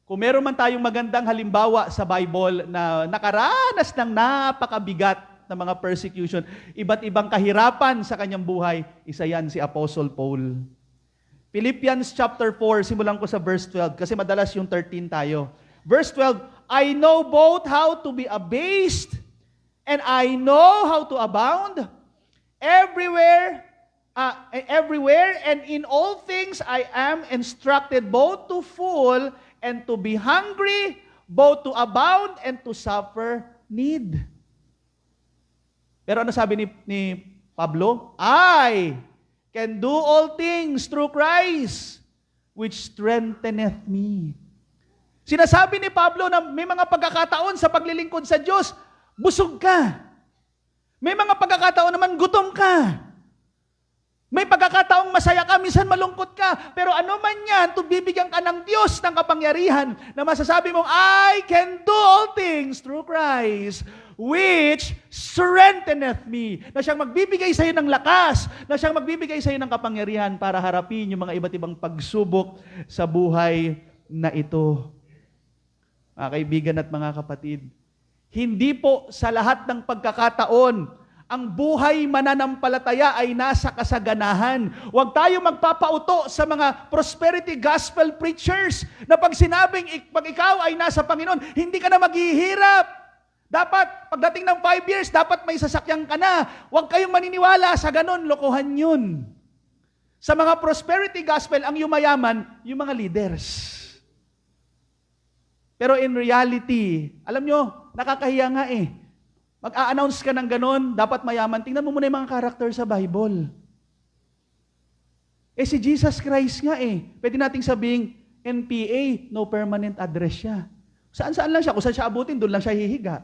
Speaker 2: kung meron man tayong magandang halimbawa sa Bible na nakaranas ng napakabigat na mga persecution, iba't ibang kahirapan sa kanyang buhay, isa yan si Apostle Paul. Philippians chapter 4, simulan ko sa verse 12, kasi madalas yung 13 tayo. Verse 12, I know both how to be abased, and I know how to abound. Everywhere and in all things I am instructed both to full and to be hungry, both to abound and to suffer need. Pero ano sabi ni Pablo? I can do all things through Christ, which strengtheneth me. Sinasabi ni Pablo na may mga pagkakataon sa paglilingkod sa Diyos, busog ka. May mga pagkakataon naman, gutom ka. May pagkakataong masaya ka, minsan malungkot ka. Pero ano man yan, bibigyan ka ng Diyos ng kapangyarihan na masasabi mong, I can do all things through Christ, which strengtheneth me. Na siyang magbibigay sa iyo ng lakas, na siyang magbibigay sa iyo ng kapangyarihan para harapin yung mga iba't ibang pagsubok sa buhay na ito. Mga kaibigan at mga kapatid, hindi po sa lahat ng pagkakataon ang buhay mananampalataya ay nasa kasaganahan. Huwag tayo magpapauto sa mga prosperity gospel preachers na pag sinabing pag ikaw ay nasa Panginoon, hindi ka na maghihirap. Dapat, pagdating ng 5 years, dapat may sasakyan ka na. Huwag kayong maniniwala sa ganon, lokohan yun. Sa mga prosperity gospel, ang yumayaman, yung mga leaders. Pero in reality, alam nyo, nakakahiya nga eh. Mag-a-announce ka ng ganon, dapat mayaman. Tingnan mo muna yung mga karakter sa Bible. Si Jesus Christ nga eh. Pwede nating sabing, NPA, no permanent address siya. Saan-saan lang siya. Kung saan siya abutin, doon lang siya hihiga.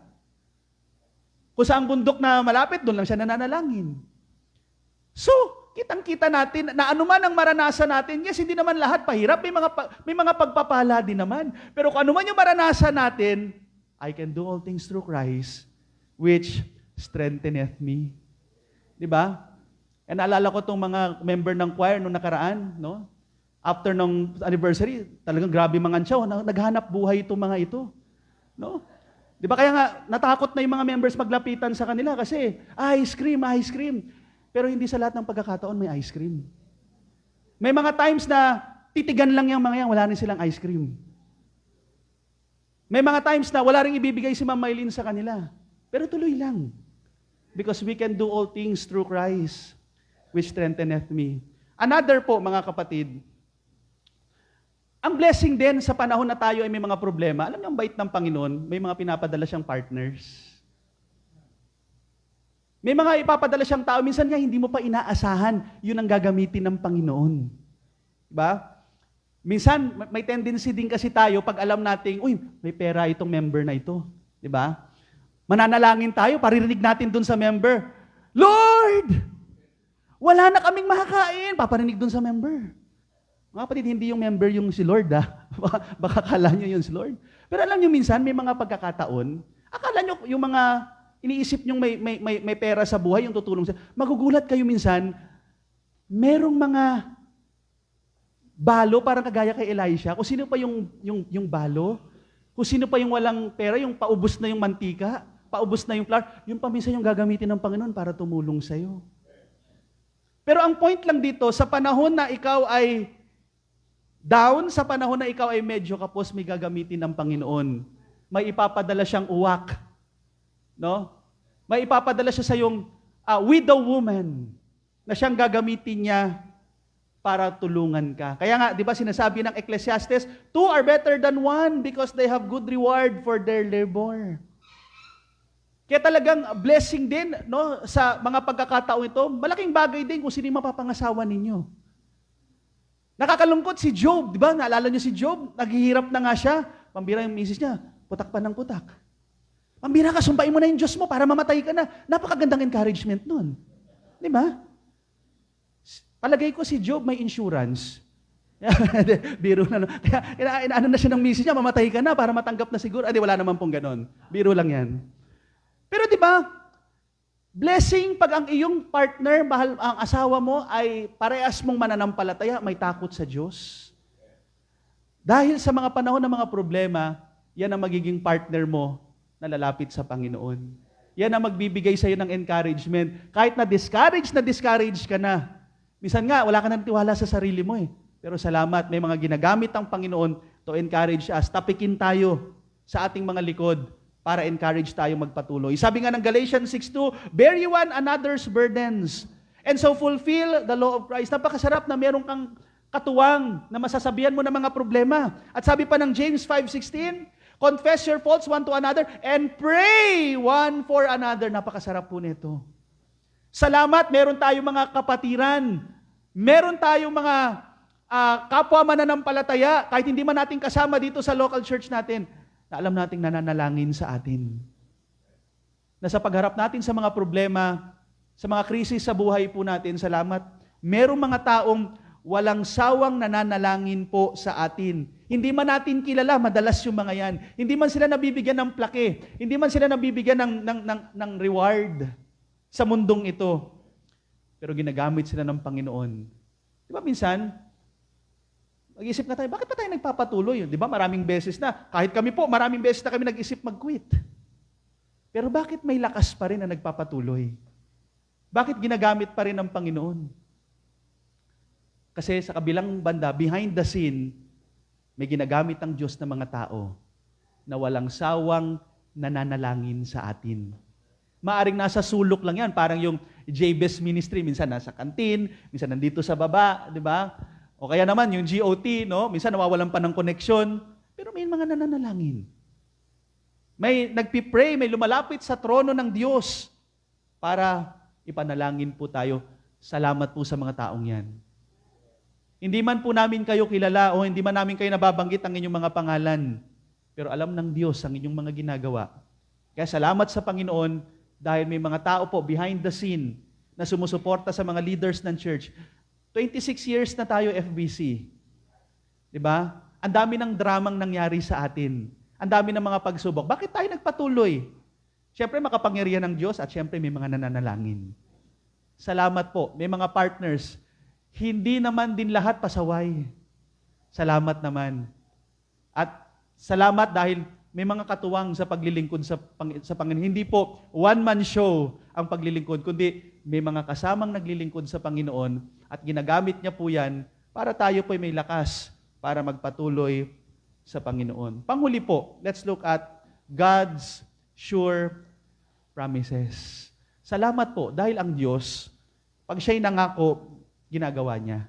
Speaker 2: Kung saan bundok na malapit, doon lang siya nananalangin. So, kitang-kita natin na anuman ang maranasan natin, yes, hindi naman lahat pahirap, may mga pagpapala din naman. Pero kung anuman yung maranasan natin, I can do all things through Christ, which strengtheneth me. Di ba? And naalala ko itong mga member ng choir nung nakaraan, no? After ng anniversary, talagang grabe mga ansyaw, naghanap buhay itong mga ito. No? Di ba kaya nga, natakot na yung mga members maglapitan sa kanila kasi, ice cream, ice cream. Pero hindi sa lahat ng pagkakataon may ice cream. May mga times na titigan lang yung mga yan, wala rin silang ice cream. May mga times na wala rin ibibigay si Ma'am Maylin sa kanila. Pero tuloy lang. Because we can do all things through Christ, which strengtheneth me. Another po, mga kapatid, ang blessing din sa panahon na tayo ay may mga problema, alam niyo ang bait ng Panginoon, may mga pinapadala siyang partners. May mga ipapadala siyang tao, minsan nga hindi mo pa inaasahan, yun ang gagamitin ng Panginoon. Diba? Minsan, may tendency din kasi tayo pag alam nating, uy, may pera itong member na ito. Diba? Mananalangin tayo, paririnig natin dun sa member, Lord! Wala na kaming makakain. Paparinig dun sa member. Mga kapatid, hindi yung member yung si Lord, ha? Baka akala nyo yun si Lord. Pero alam nyo minsan, may mga pagkakataon, akala nyo yung mga iniisip nyong may pera sa buhay, yung tutulong sa... Magugulat kayo minsan, merong mga balo, parang kagaya kay Elisha, kung sino pa yung balo, kung sino pa yung walang pera, yung paubos na yung mantika, paubos na yung flour, yung paminsan yung gagamitin ng Panginoon para tumulong sa'yo. Pero ang point lang dito, sa panahon na ikaw ay down, sa panahon na ikaw ay medyo kapos, may gagamitin ng Panginoon. May ipapadala siyang uwak. No? May ipapadala siya sa yung widow woman na siyang gagamitin niya para tulungan ka. Kaya nga, di ba sinasabi ng Ecclesiastes, 2 are better than 1 because they have good reward for their labor. Kaya talagang blessing din no, sa mga pagkakataong ito, malaking bagay din kung sino yung mapapangasawa ninyo. Nakakalungkot si Job, di ba? Naalala niyo si Job? Naghihirap na nga siya. Pambira yung misis niya, putak pa ng putak. Pambira ka, sumbain mo na yung Diyos mo para mamatay ka na. Napakagandang encouragement nun. Di ba? Palagay ko si Job may insurance. Biro na. Kaya inaano na siya ng misis niya, mamatay ka na para matanggap na siguro. Wala naman pong ganon. Biro lang yan. Pero di ba, blessing pag ang iyong partner, ang asawa mo ay parehas mong mananampalataya, may takot sa Diyos. Dahil sa mga panahon ng mga problema, yan ang magiging partner mo na lalapit sa Panginoon. Yan ang magbibigay sa iyo ng encouragement. Kahit na discourage ka na. Minsan nga, wala ka nang tiwala sa sarili mo eh. Pero salamat, may mga ginagamit ang Panginoon to encourage us. Tapikin tayo sa ating mga likod para encourage tayo magpatuloy. Sabi nga ng Galatians 6:2, bear ye one another's burdens, and so fulfill the law of Christ. Napakasarap na meron kang katuwang na masasabihan mo ng mga problema. At sabi pa ng James 5:16, confess your faults one to another, and pray one for another. Napakasarap po nito. Salamat, meron tayong mga kapatiran. Meron tayong mga kapwa mananampalataya, kahit hindi man natin kasama dito sa local church natin, na alam nating nananalangin sa atin. Na sa pagharap natin sa mga problema, sa mga krisis sa buhay po natin, salamat, merong mga taong walang sawang nananalangin po sa atin. Hindi man natin kilala, madalas yung mga yan. Hindi man sila nabibigyan ng plaque. Hindi man sila nabibigyan ng reward sa mundong ito. Pero ginagamit sila ng Panginoon. Di ba minsan, mag-isip na tayo, bakit pa tayo nagpapatuloy? Di ba maraming beses na, kahit kami po, maraming beses na kami nag-isip mag-quit. Pero bakit may lakas pa rin na nagpapatuloy? Bakit ginagamit pa rin ng Panginoon? Kasi sa kabilang banda, behind the scene, may ginagamit ang Diyos ng mga tao na walang sawang nananalangin sa atin. Maaring nasa sulok lang yan, parang Jabez Ministry, minsan nasa kantin, minsan nandito sa baba, di ba? O kaya naman yung GOT, no? Minsan nawawalan pa ng koneksyon, pero may mga nananalangin. May nagpipray, may lumalapit sa trono ng Diyos para ipanalangin po tayo. Salamat po sa mga taong yan. Hindi man po namin kayo kilala o hindi man namin kayo nababanggit ang inyong mga pangalan, pero alam ng Diyos ang inyong mga ginagawa. Kaya salamat sa Panginoon dahil may mga tao po behind the scene na sumusuporta sa mga leaders ng church. 26 years na tayo FBC. Diba? Ang dami ng dramang nangyari sa atin. Ang dami ng mga pagsubok. Bakit tayo nagpatuloy? Siyempre, makapangyarihan ng Diyos at siyempre may mga nananalangin. Salamat po. May mga partners. Hindi naman din lahat pasaway. Salamat naman. At salamat dahil may mga katuwang sa paglilingkod sa Panginoon. Hindi po one-man show ang paglilingkod, kundi may mga kasamang naglilingkod sa Panginoon at ginagamit niya po yan para tayo po may lakas para magpatuloy sa Panginoon. Panghuli po, let's look at God's sure promises. Salamat po dahil ang Diyos, pag siya'y nangako, ginagawa niya.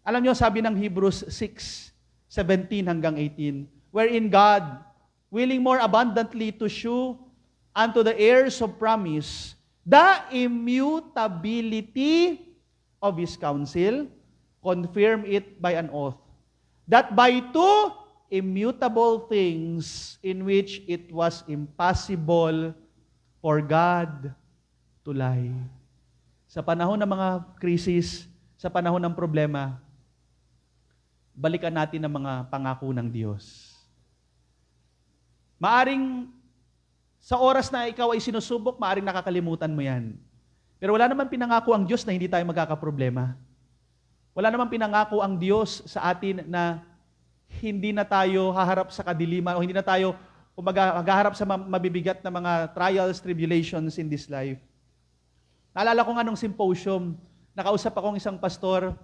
Speaker 2: Alam niyo, sabi ng Hebrews 6:17 hanggang 18, wherein God, willing more abundantly to shew unto the heirs of promise the immutability of His counsel, confirm it by an oath, that by two immutable things in which it was impossible for God to lie. Sa panahon ng mga krisis, sa panahon ng problema, balikan natin ang mga pangako ng Diyos. Maaring sa oras na ikaw ay sinusubok, maaring nakakalimutan mo yan. Pero wala naman pinangako ang Diyos na hindi tayo magkakaproblema. Wala naman pinangako ang Diyos sa atin na hindi na tayo haharap sa kadiliman o hindi na tayo maghaharap sa mabibigat na mga trials, tribulations in this life. Naalala ko nga nung symposium, nakausap akong isang pastor,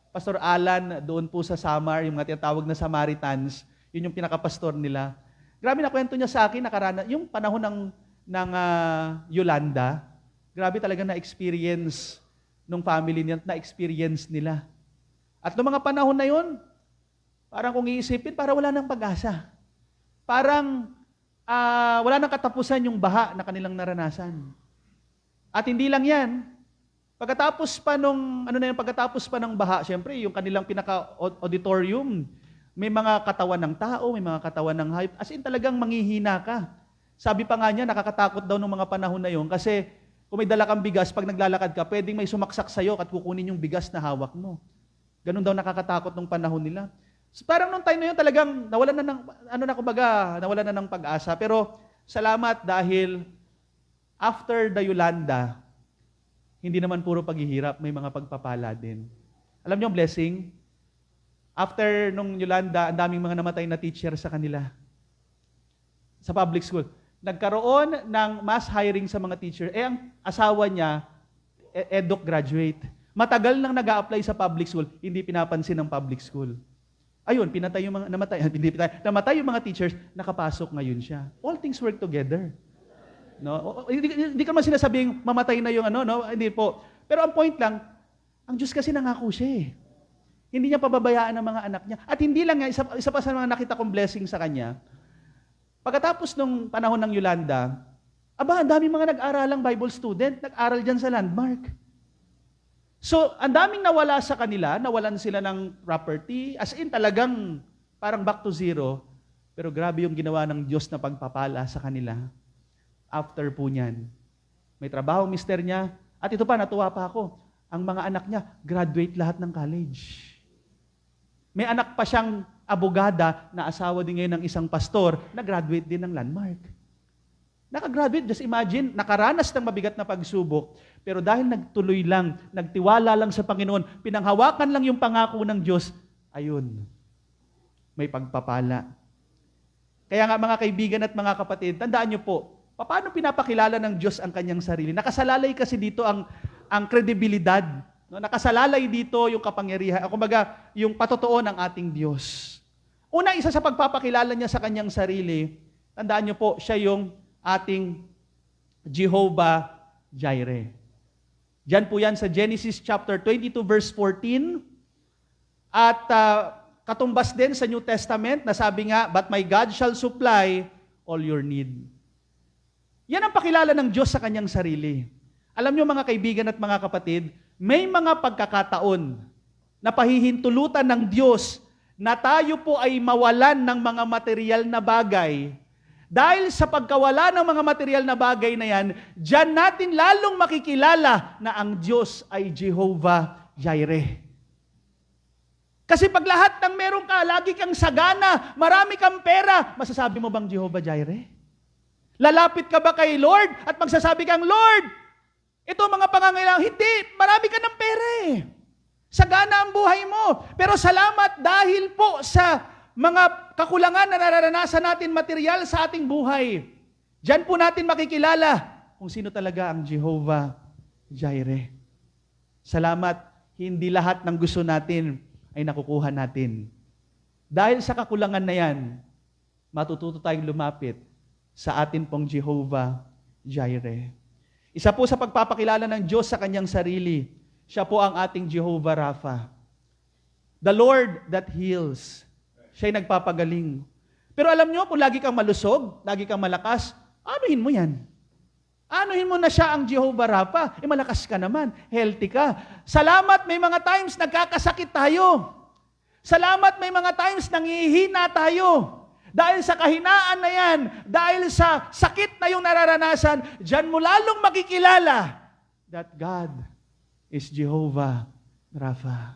Speaker 2: Pastor Alan, doon po sa Samar, yung mga tinatawag na Samaritans, yun yung pinakapastor nila. Grabe na kwento niya sa akin, yung panahon ng Yolanda, grabe talaga na-experience nung family niya, na-experience nila. At noong mga panahon na yun, parang kung iisipin, parang wala nang pag-asa. Parang wala nang katapusan yung baha na kanilang naranasan. At hindi lang yan, pagkatapos pa ng baha, syempre, yung kanilang pinaka-auditorium, may mga katawan ng tao, may mga katawan ng hayop. As in talagang manghihina ka. Sabi pa nga niya, nakakatakot daw nung mga panahon na yun kasi kung may dala kang bigas, pag naglalakad ka, pwedeng may sumaksak sa'yo at kukunin yung bigas na hawak mo. Ganun daw nakakatakot nung panahon nila. So, parang nung time na yun talagang nawalan na ng pag-asa. Pero salamat dahil after the Yolanda, hindi naman puro paghihirap, may mga pagpapala din. Alam niyo ang blessing? After nung Yolanda, ang daming mga namatay na teacher sa kanila. Sa public school. Nagkaroon ng mass hiring sa mga teacher. Ang asawa niya, EDOC graduate. Matagal nang nag-a-apply sa public school, hindi pinapansin ng public school. Ayun, namatay yung mga teachers, nakapasok ngayon siya. All things work together. No? Hindi ka naman sinasabing mamatay na yung hindi po. Pero ang point lang, ang Diyos kasi nangako siya eh. Hindi niya pababayaan ang mga anak niya. At hindi lang nga, isa pa sa mga nakita kong blessing sa kanya, pagkatapos nung panahon ng Yolanda, ang daming mga nag-aaralang Bible student, nag-aral dyan sa Landmark. So, ang daming nawala sa kanila, nawalan sila ng property, as in talagang parang back to zero, pero grabe yung ginawa ng Diyos na pagpapala sa kanila. After po niyan, may trabaho mister niya, at ito pa, natuwa pa ako, ang mga anak niya, graduate lahat ng college. May anak pa siyang abogada na asawa din ngayon ng isang pastor na graduate din ng Landmark. Nakagraduate, just imagine, nakaranas ng mabigat na pagsubok, pero dahil nagtuloy lang, nagtiwala lang sa Panginoon, pinanghawakan lang yung pangako ng Diyos, ayun, may pagpapala. Kaya nga mga kaibigan at mga kapatid, tandaan niyo po, paano pinapakilala ng Diyos ang kanyang sarili? Nakasalalay kasi dito ang kredibilidad. No, nakasalalay dito yung kapangyarihan, kumbaga, yung patotoo ng ating Diyos. Una, isa sa pagpapakilala niya sa kanyang sarili, tandaan niyo po, siya yung ating Jehovah
Speaker 1: Jireh. Diyan po yan sa Genesis chapter 22 verse 14. At katumbas din sa New Testament na sabi nga, "But my God shall supply all your need." Yan ang pakilala ng Diyos sa kanyang sarili. Alam niyo mga kaibigan at mga kapatid, may mga pagkakataon na pahihintulutan ng Diyos na tayo po ay mawalan ng mga material na bagay. Dahil sa pagkawala ng mga material na bagay na yan, diyan natin lalong makikilala na ang Diyos ay Jehovah Jireh. Kasi pag lahat ng meron ka, lagi kang sagana, marami kang pera, masasabi mo bang Jehovah Jireh? Lalapit ka ba kay Lord at magsasabi kang, "Lord, ito mga pangangailangan." Hindi, marami ka ng pera eh. Sagana ang buhay mo. Pero salamat dahil po sa mga kakulangan na nararanasan natin material sa ating buhay. Diyan po natin makikilala kung sino talaga ang Jehovah Jireh. Salamat, hindi lahat ng gusto natin ay nakukuha natin. Dahil sa kakulangan na yan, matututo tayong lumapit sa atin pong Jehovah Jireh. Isa po sa pagpapakilala ng Diyos sa kanyang sarili, siya po ang ating Jehovah Rapha. The Lord that heals. Siya'y nagpapagaling. Pero alam nyo, kung lagi kang malusog, lagi kang malakas, anuhin mo yan. Anuhin mo na siya ang Jehovah Rapha. Malakas ka naman, healthy ka. Salamat, may mga times nagkakasakit tayo. Salamat, may mga times nangihina tayo. Dahil sa kahinaan na yan, dahil sa sakit na yung nararanasan, dyan mo lalong makikilala that God is Jehovah Rapha.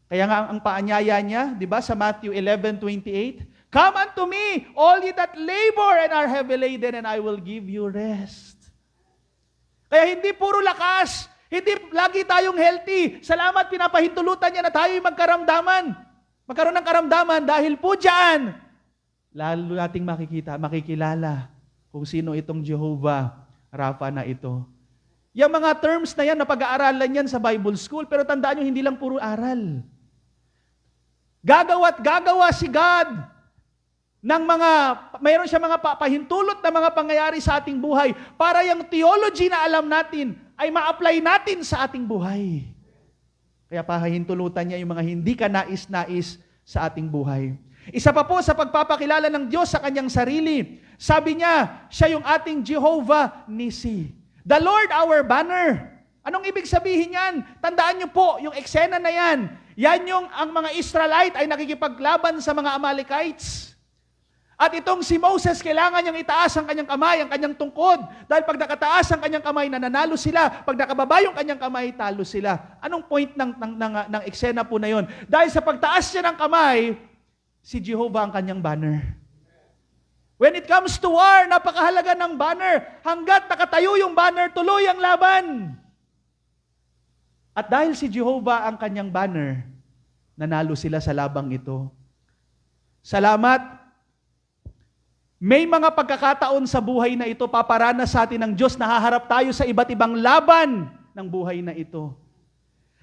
Speaker 1: Kaya nga ang paanyaya niya, di ba, sa Matthew 11:28, "Come unto me, all ye that labor and are heavy laden, and I will give you rest." Kaya hindi puro lakas, hindi lagi tayong healthy. Salamat, pinapahintulutan niya na tayo'y magkaramdaman. Magkaroon ng karamdaman dahil po diyan, lalo nating makikilala kung sino itong Jehovah Rapha na ito. Yung mga terms na yan, napag-aaralan yan sa Bible School, pero tandaan nyo, hindi lang puro aral. Gagawa si God ng mayroon siya mga pahintulot na mga pangyayari sa ating buhay para yung theology na alam natin ay ma-apply natin sa ating buhay. Kaya pahintulutan niya yung mga hindi ka nais-nais sa ating buhay. Isa pa po sa pagpapakilala ng Diyos sa kanyang sarili, sabi niya, siya yung ating Jehovah Nisi. The Lord our banner. Anong ibig sabihin yan? Tandaan niyo po, yung eksena na yan, yan yung ang mga Israelite ay nakikipaglaban sa mga Amalekites. At itong si Moses, kailangan niyang itaas ang kanyang kamay, ang kanyang tungkod. Dahil pag nakataas ang kanyang kamay, nananalo sila. Pag nakababa yung kanyang kamay, talo sila. Anong point ng eksena po na yon? Dahil sa pagtaas niya ng kamay, si Jehovah ang kanyang banner. When it comes to war, napakahalaga ng banner. Hanggat nakatayo yung banner, tuloy ang laban. At dahil si Jehovah ang kanyang banner, nanalo sila sa labang ito. Salamat. May mga pagkakataon sa buhay na ito, paparanas sa atin ng Diyos, nahaharap tayo sa iba't ibang laban ng buhay na ito.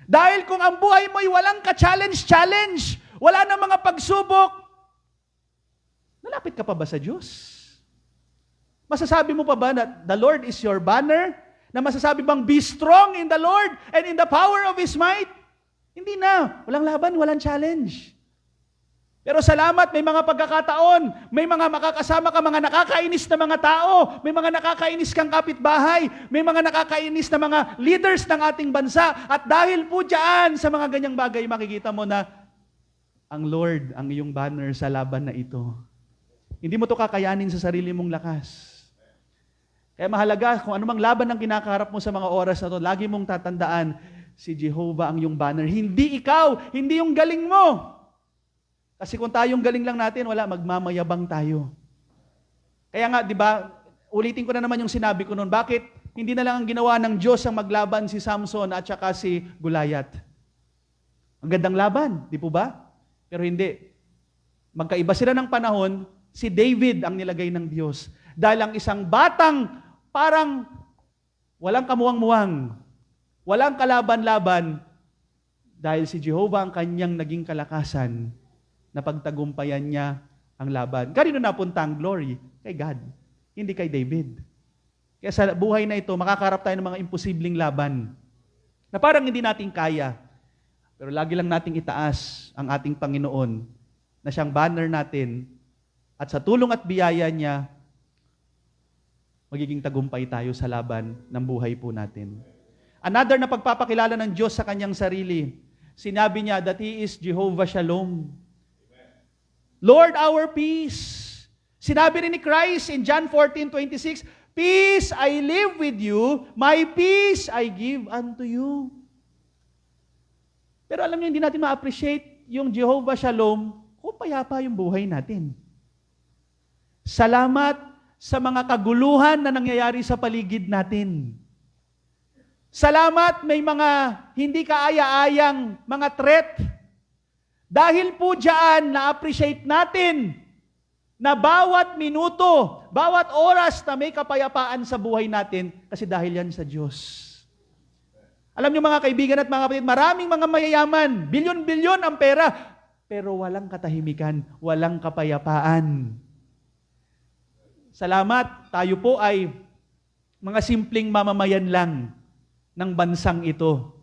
Speaker 1: Dahil kung ang buhay mo ay walang ka-challenge, wala na mga pagsubok, nalapit ka pa ba sa Diyos? Masasabi mo pa ba na the Lord is your banner? Na masasabi bang be strong in the Lord and in the power of His might? Hindi na. Walang laban, walang challenge. Pero salamat, may mga pagkakataon, may mga makakasama ka, mga nakakainis na mga tao, may mga nakakainis kang kapitbahay, may mga nakakainis na mga leaders ng ating bansa. At dahil po dyan sa mga ganyang bagay, makikita mo na ang Lord ang iyong banner sa laban na ito. Hindi mo to kakayanin sa sarili mong lakas. Kaya mahalaga, kung anumang laban ang kinakaharap mo sa mga oras na to, lagi mong tatandaan, si Jehovah ang iyong banner. Hindi ikaw, hindi yung galing mo. Kasi kung tayong galing lang natin, wala, magmamayabang tayo. Kaya nga, di ba, ulitin ko na naman yung sinabi ko noon, bakit hindi na lang ang ginawa ng Diyos ang maglaban si Samson at saka si Goliath? Ang gandang laban, di po ba? Pero hindi. Magkaiba sila ng panahon, si David ang nilagay ng Diyos. Dahil ang isang batang parang walang kamuwang-muwang, walang kalaban-laban, dahil si Jehovah ang kanyang naging kalakasan, na pagtagumpayan niya ang laban. Kanino napunta ang glory? Kay God, hindi kay David.
Speaker 2: Kaya sa buhay na ito, makakarap tayo ng mga imposibleng laban na parang hindi natin kaya. Pero lagi lang nating itaas ang ating Panginoon na siyang banner natin at sa tulong at biyaya niya, magiging tagumpay tayo sa laban ng buhay po natin. Another na pagpapakilala ng Diyos sa kanyang sarili, sinabi niya that He is Jehovah Shalom. Lord, our peace. Sinabi rin ni Christ in John 14:26, peace I live with you, my peace I give unto you. Pero alam niyo, hindi natin ma-appreciate yung Jehovah Shalom kung payapa yung buhay natin. Salamat sa mga kaguluhan na nangyayari sa paligid natin. Salamat may mga hindi kaaya-ayang mga threat. Dahil po diyan na-appreciate natin na bawat minuto, bawat oras na may kapayapaan sa buhay natin kasi dahil yan sa Diyos. Alam niyo mga kaibigan at mga kapatid, maraming mga mayayaman, bilyon-bilyon ang pera, pero walang katahimikan, walang kapayapaan. Salamat, tayo po ay mga simpleng mamamayan lang ng bansang ito.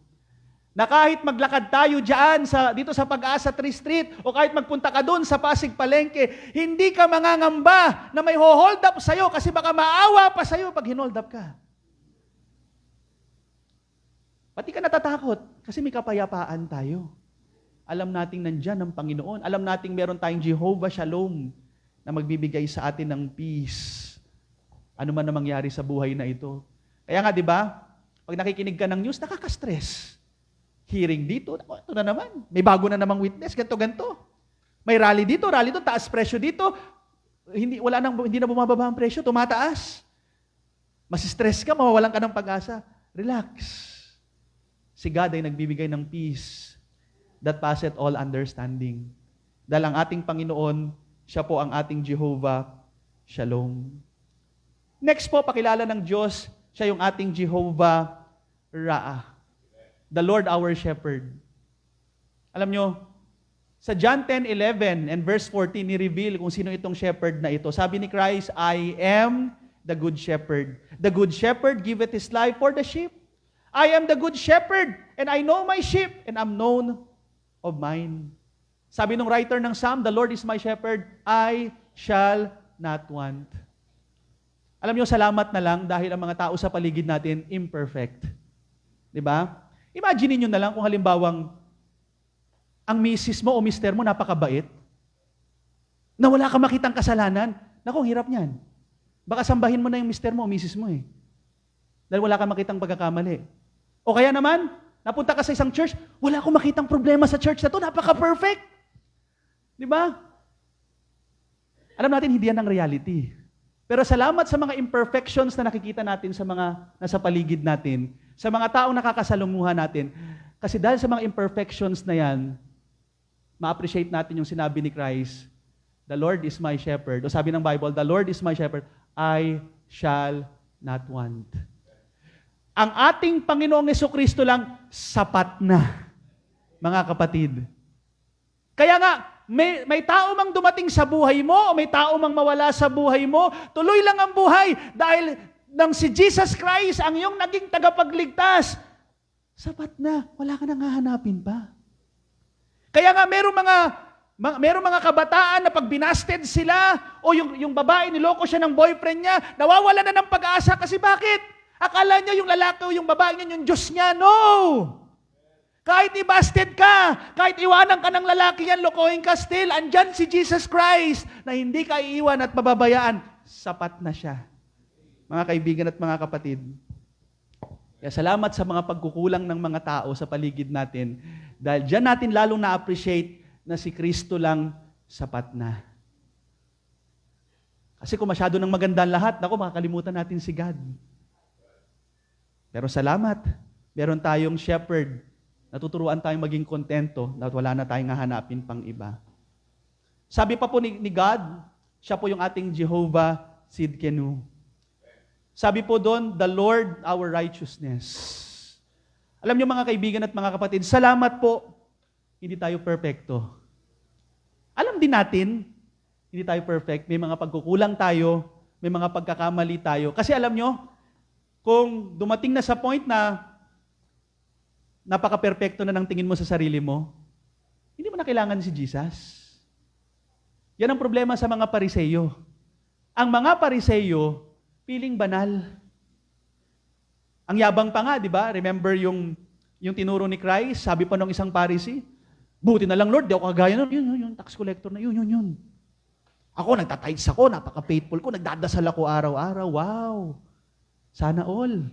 Speaker 2: Na kahit maglakad tayo dyan dito sa Pag-asa 3 Street o kahit magpunta ka doon sa Pasig Palengke, hindi ka mangangamba na may hold up sa'yo kasi baka maawa pa sa'yo pag hinold up ka. Pati ka natatakot kasi may kapayapaan tayo. Alam nating nandyan ang Panginoon. Alam nating meron tayong Jehovah Shalom na magbibigay sa atin ng peace. Ano man na mangyari sa buhay na ito. Kaya nga, di ba, pag nakikinig ka ng news, nakaka-stress. Hearing dito, ito na naman. May bago na namang witness, ganto-ganto. May rally dito, rally doon, taas presyo dito. Hindi na bumababa ang presyo, tumataas. Mas-stress ka, mawawalan ka ng pag-asa. Relax. Si God ay nagbibigay ng peace that passeth all understanding. Dahil ang ating Panginoon, siya po ang ating Jehovah Shalom. Next po, pakilala ng Diyos, siya yung ating Jehovah Ra'ah. The Lord our Shepherd. Alam nyo, sa John 10:11 and verse 14, ni-reveal kung sino itong shepherd na ito. Sabi ni Christ, I am the good shepherd. The good shepherd giveth his life for the sheep. I am the good shepherd, and I know my sheep, and am known of mine. Sabi nung writer ng Psalm, the Lord is my shepherd, I shall not want. Alam nyo, salamat na lang dahil ang mga tao sa paligid natin imperfect. Diba? Imagine niyo na lang kung halimbawang ang misis mo o mister mo napakabait, na wala ka makitang kasalanan. Naku, hirap niyan. Baka sambahin mo na yung mister mo o misis mo eh. Dahil wala ka makitang pagkakamali. O kaya naman, napunta ka sa isang church, wala akong makitang problema sa church na to, napaka-perfect. Di ba? Alam natin, hindi yan ang reality. Pero salamat sa mga imperfections na nakikita natin sa mga nasa paligid natin, sa mga taong nakakasalumuhan natin. Kasi dahil sa mga imperfections na yan, ma-appreciate natin yung sinabi ni Christ, the Lord is my shepherd. O sabi ng Bible, the Lord is my shepherd, I shall not want. Ang ating Panginoong Jesucristo lang, sapat na, mga kapatid. Kaya nga, may tao mang dumating sa buhay mo, o may tao mang mawala sa buhay mo, tuloy lang ang buhay dahil nang si Jesus Christ ang iyong naging tagapagligtas. Sapat na, wala ka nang hahanapin pa. Kaya nga merong mga kabataan na pag binasted sila o yung babae niloko siya ng boyfriend niya, nawawala na ng pag-asa kasi bakit? Akala niya yung lalaki o yung babae niya yung Diyos niya. No! Kahit i-busted ka, kahit iwanan ka ng lalaki yan, lokohin ka still, andyan si Jesus Christ na hindi ka iiwan at pababayaan. Sapat na siya. Mga kaibigan at mga kapatid, kaya salamat sa mga pagkukulang ng mga tao sa paligid natin dahil dyan natin lalong na-appreciate na si Kristo lang sapat na. Kasi kung masyado ng maganda lahat, naku, makakalimutan natin si God. Pero salamat, meron tayong shepherd. Natuturuan tayong maging kontento na wala na tayong hahanapin pang iba. Sabi pa po ni God, siya po yung ating Jehovah Sidkenu. Sabi po doon, the Lord our righteousness. Alam niyo mga kaibigan at mga kapatid, salamat po, hindi tayo perfecto. Alam din natin, hindi tayo perfect, may mga pagkukulang tayo, may mga pagkakamali tayo. Kasi alam niyo,
Speaker 1: kung dumating na sa point na napaka-perpekto na ng tingin mo sa sarili mo, hindi mo na kailangan si Jesus. Yan ang problema sa mga Pariseyo. Ang mga Pariseyo, piling banal. Ang yabang pa nga, di ba? Remember yung tinuro ni Christ, sabi pa ng isang Pharisee, buti na lang Lord, di ako kagaya nun. Yun, tax collector na yun. Ako, nagtatides ako, napaka-faithful ko, nagdadasal ako araw-araw. Wow! Sana all.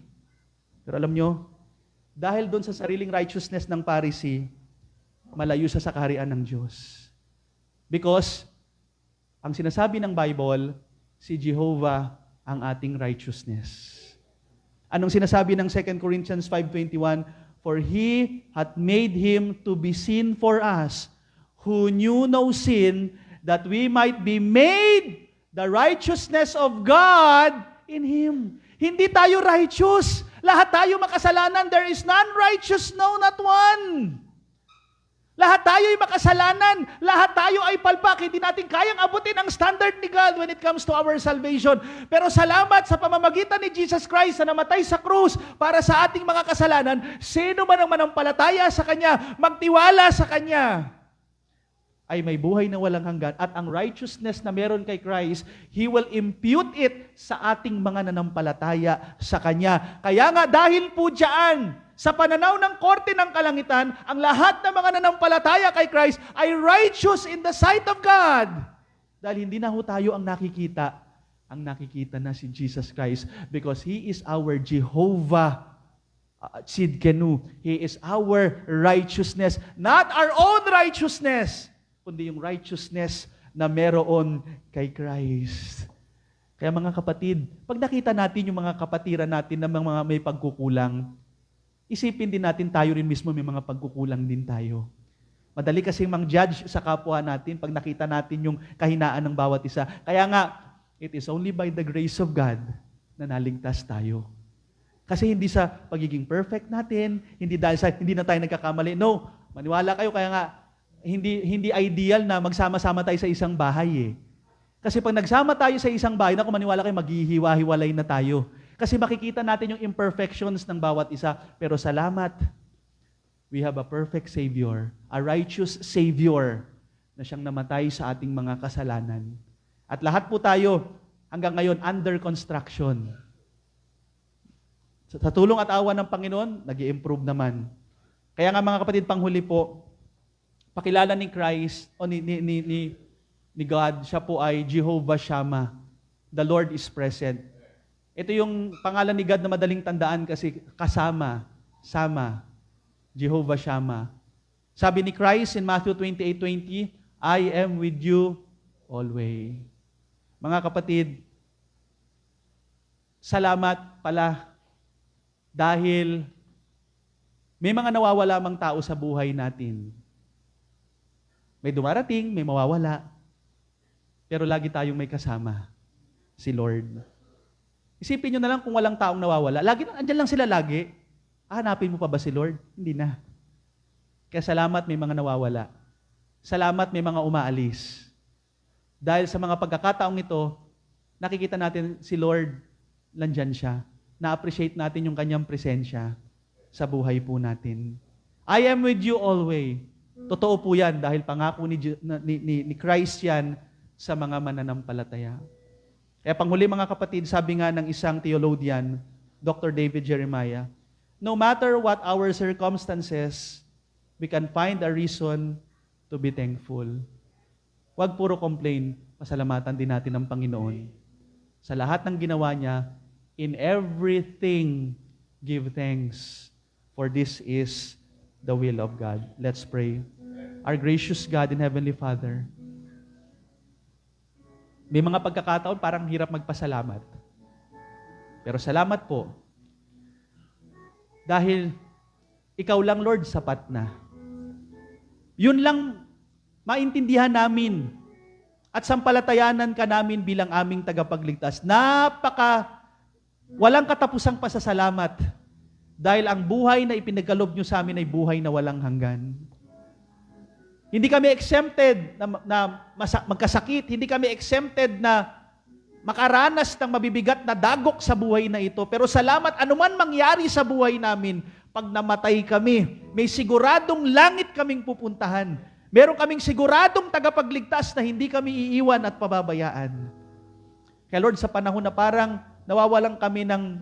Speaker 1: Pero alam nyo, dahil doon sa sariling righteousness ng Pharisee, malayo siya sa kaharian ng Diyos. Because, ang sinasabi ng Bible, si Jehovah ang ating righteousness. Anong sinasabi ng 2 Corinthians 5:21? For He hath made Him to be sin for us, who knew no sin, that we might be made the righteousness of God in Him. Hindi tayo righteous. Lahat tayo makasalanan. There is none righteous, no, not one. Lahat tayo ay makasalanan. Lahat tayo ay palpak. Hindi natin kayang abutin ang standard ni God when it comes to our salvation. Pero salamat sa pamamagitan ni Jesus Christ na namatay sa krus para sa ating mga kasalanan. Sino man ang manampalataya sa Kanya, magtiwala sa Kanya, ay may buhay na walang hanggan. At ang righteousness na meron kay Christ, He will impute it sa ating mga nanampalataya sa Kanya. Kaya nga dahil po diyan, sa pananaw ng korte ng kalangitan, ang lahat ng mga nanampalataya kay Christ ay righteous in the sight of God. Dahil hindi na ho tayo ang nakikita. Ang nakikita na si Jesus Christ because He is our Jehovah Tzidkenu. He is our righteousness. Not our own righteousness, kundi yung righteousness na meron kay Christ. Kaya mga kapatid, pag nakita natin yung mga kapatiran natin na mga may pagkukulang, isipin din natin tayo rin mismo may mga pagkukulang din tayo. Madali kasing mang-judge sa kapwa natin pag nakita natin yung kahinaan ng bawat isa. Kaya nga, it is only by the grace of God na naligtas tayo. Kasi hindi sa pagiging perfect natin, hindi dahil sa hindi na tayo nagkakamali. No, maniwala kayo, kaya nga, hindi ideal na magsama-sama tayo sa isang bahay eh. Kasi pag nagsama tayo sa isang bahay, naku, maniwala kayo, maghihiwa-hiwalay na tayo. Kasi makikita natin yung imperfections ng bawat isa. Pero salamat, we have a perfect Savior, a righteous Savior na siyang namatay sa ating mga kasalanan. At lahat po tayo, hanggang ngayon, under construction. Sa tulong at awa ng Panginoon, nag-i-improve naman. Kaya nga mga kapatid, panghuli po, pakilala ni Christ, o ni God, siya po ay Jehovah Shammah. The Lord is present. Ito yung pangalan ni God na madaling tandaan kasi kasama, sama, Jehovah Shammah. Sabi ni Christ in Matthew 28:20, I am with you always. Mga kapatid, salamat pala dahil may mga nawawala mang tao sa buhay natin. May dumarating, may mawawala. Pero lagi tayong may kasama, si Lord. Isipin nyo na lang kung walang taong nawawala. Andyan lang sila lagi. Hanapin mo pa ba si Lord? Hindi na. Kaya salamat may mga nawawala. Salamat may mga umaalis. Dahil sa mga pagkakataong ito, nakikita natin si Lord, nandyan siya. Na-appreciate natin yung kanyang presensya sa buhay po natin. I am with you always. Totoo po yan dahil pangako ni Christ yan sa mga mananampalataya. Kaya panghuli mga kapatid, sabi nga ng isang theologian, Dr. David Jeremiah, no matter what our circumstances, we can find a reason to be thankful. Huwag puro complain, pasalamatan din natin ang Panginoon. Sa lahat ng ginawa niya, in everything, give thanks, for this is the will of God. Let's pray. Our gracious God and Heavenly Father, may mga pagkakataon parang hirap magpasalamat. Pero salamat po. Dahil ikaw lang, Lord, sapat na. Yun lang maintindihan namin at sampalatayanan ka namin bilang aming tagapagligtas. Walang katapusang pasasalamat dahil ang buhay na ipinagkaloob nyo sa amin ay buhay na walang hanggan. Hindi kami exempted na magkasakit. Hindi kami exempted na
Speaker 2: makaranas ng mabibigat na dagok sa buhay na ito. Pero salamat, anuman mangyari sa buhay namin, pag namatay kami, may siguradong langit kaming pupuntahan. Meron kaming siguradong tagapagligtas na hindi kami iiwan at pababayaan. Kaya Lord, sa panahon na parang nawawalan kami ng,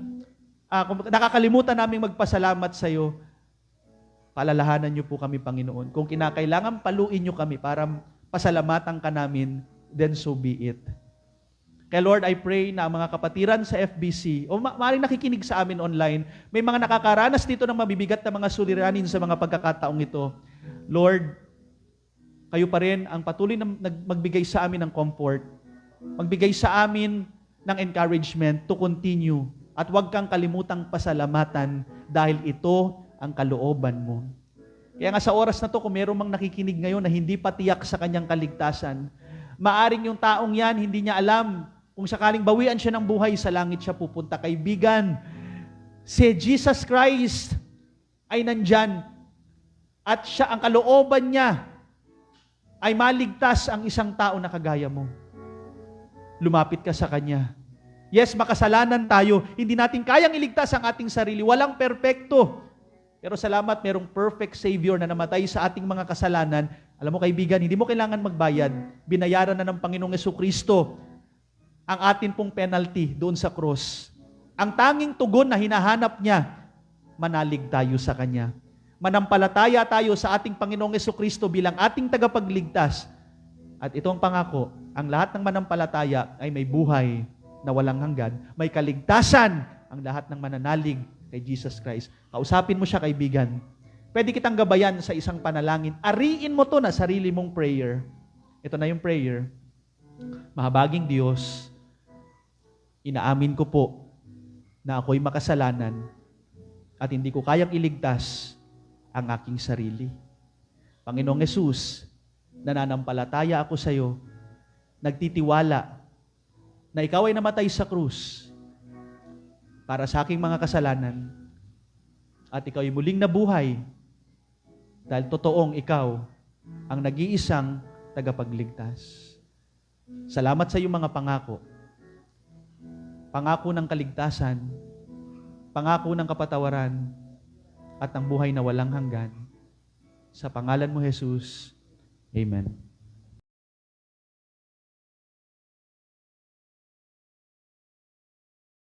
Speaker 2: nakakalimutan naming magpasalamat sa iyo, paalalahanan niyo po kami, Panginoon. Kung kinakailangan, paluin niyo kami para pasalamatan ka namin, then so be it. Kaya Lord, I pray na ang mga kapatiran sa FBC, o maaaring nakikinig sa amin online, may mga nakakaranas dito ng mabibigat na mga suliranin sa mga pagkakataong ito. Lord, kayo pa rin ang patuloy na magbigay sa amin ng comfort, magbigay sa amin ng encouragement to continue, at huwag kang kalimutang pasalamatan dahil ito ang kalooban mo. Kaya nga sa oras na to, kung meron mang nakikinig ngayon na hindi pa tiyak sa kanyang kaligtasan, maaring yung taong yan, hindi niya alam kung sakaling bawian siya ng buhay, sa langit siya pupunta. Kaibigan, si Jesus Christ ay nandyan at siya, ang kalooban niya ay maligtas ang isang tao na kagaya mo. Lumapit ka sa Kanya. Yes, makasalanan tayo. Hindi natin kayang iligtas ang ating sarili. Walang perpekto. Pero salamat, merong perfect Savior na namatay sa ating mga kasalanan. Alam mo kaibigan, hindi mo kailangan magbayad. Binayaran na ng Panginoong Jesucristo ang atin pong penalty doon sa cross. Ang tanging tugon na hinahanap niya, manalig tayo sa Kanya. Manampalataya tayo sa ating Panginoong Jesucristo bilang ating tagapagligtas. At itong pangako, ang lahat ng manampalataya ay may buhay na walang hanggan. May kaligtasan ang lahat ng mananalig kay Jesus Christ. Kausapin mo siya, kaibigan. Pwede kitang gabayan sa isang panalangin. Ariin mo to na sarili mong prayer. Ito na yung prayer. Mahabaging Diyos, inaamin ko po na ako'y makasalanan at hindi ko kayang iligtas ang aking sarili. Panginoong Hesus, nananampalataya ako sa iyo, nagtitiwala na ikaw ay namatay sa krus para sa aking mga kasalanan at ikaw ay muling nabuhay dahil totoong ikaw ang nag-iisang tagapagligtas. Salamat sa iyong mga pangako. Pangako ng kaligtasan, pangako ng kapatawaran, at ng buhay na walang hanggan. Sa pangalan mo, Jesus, Amen.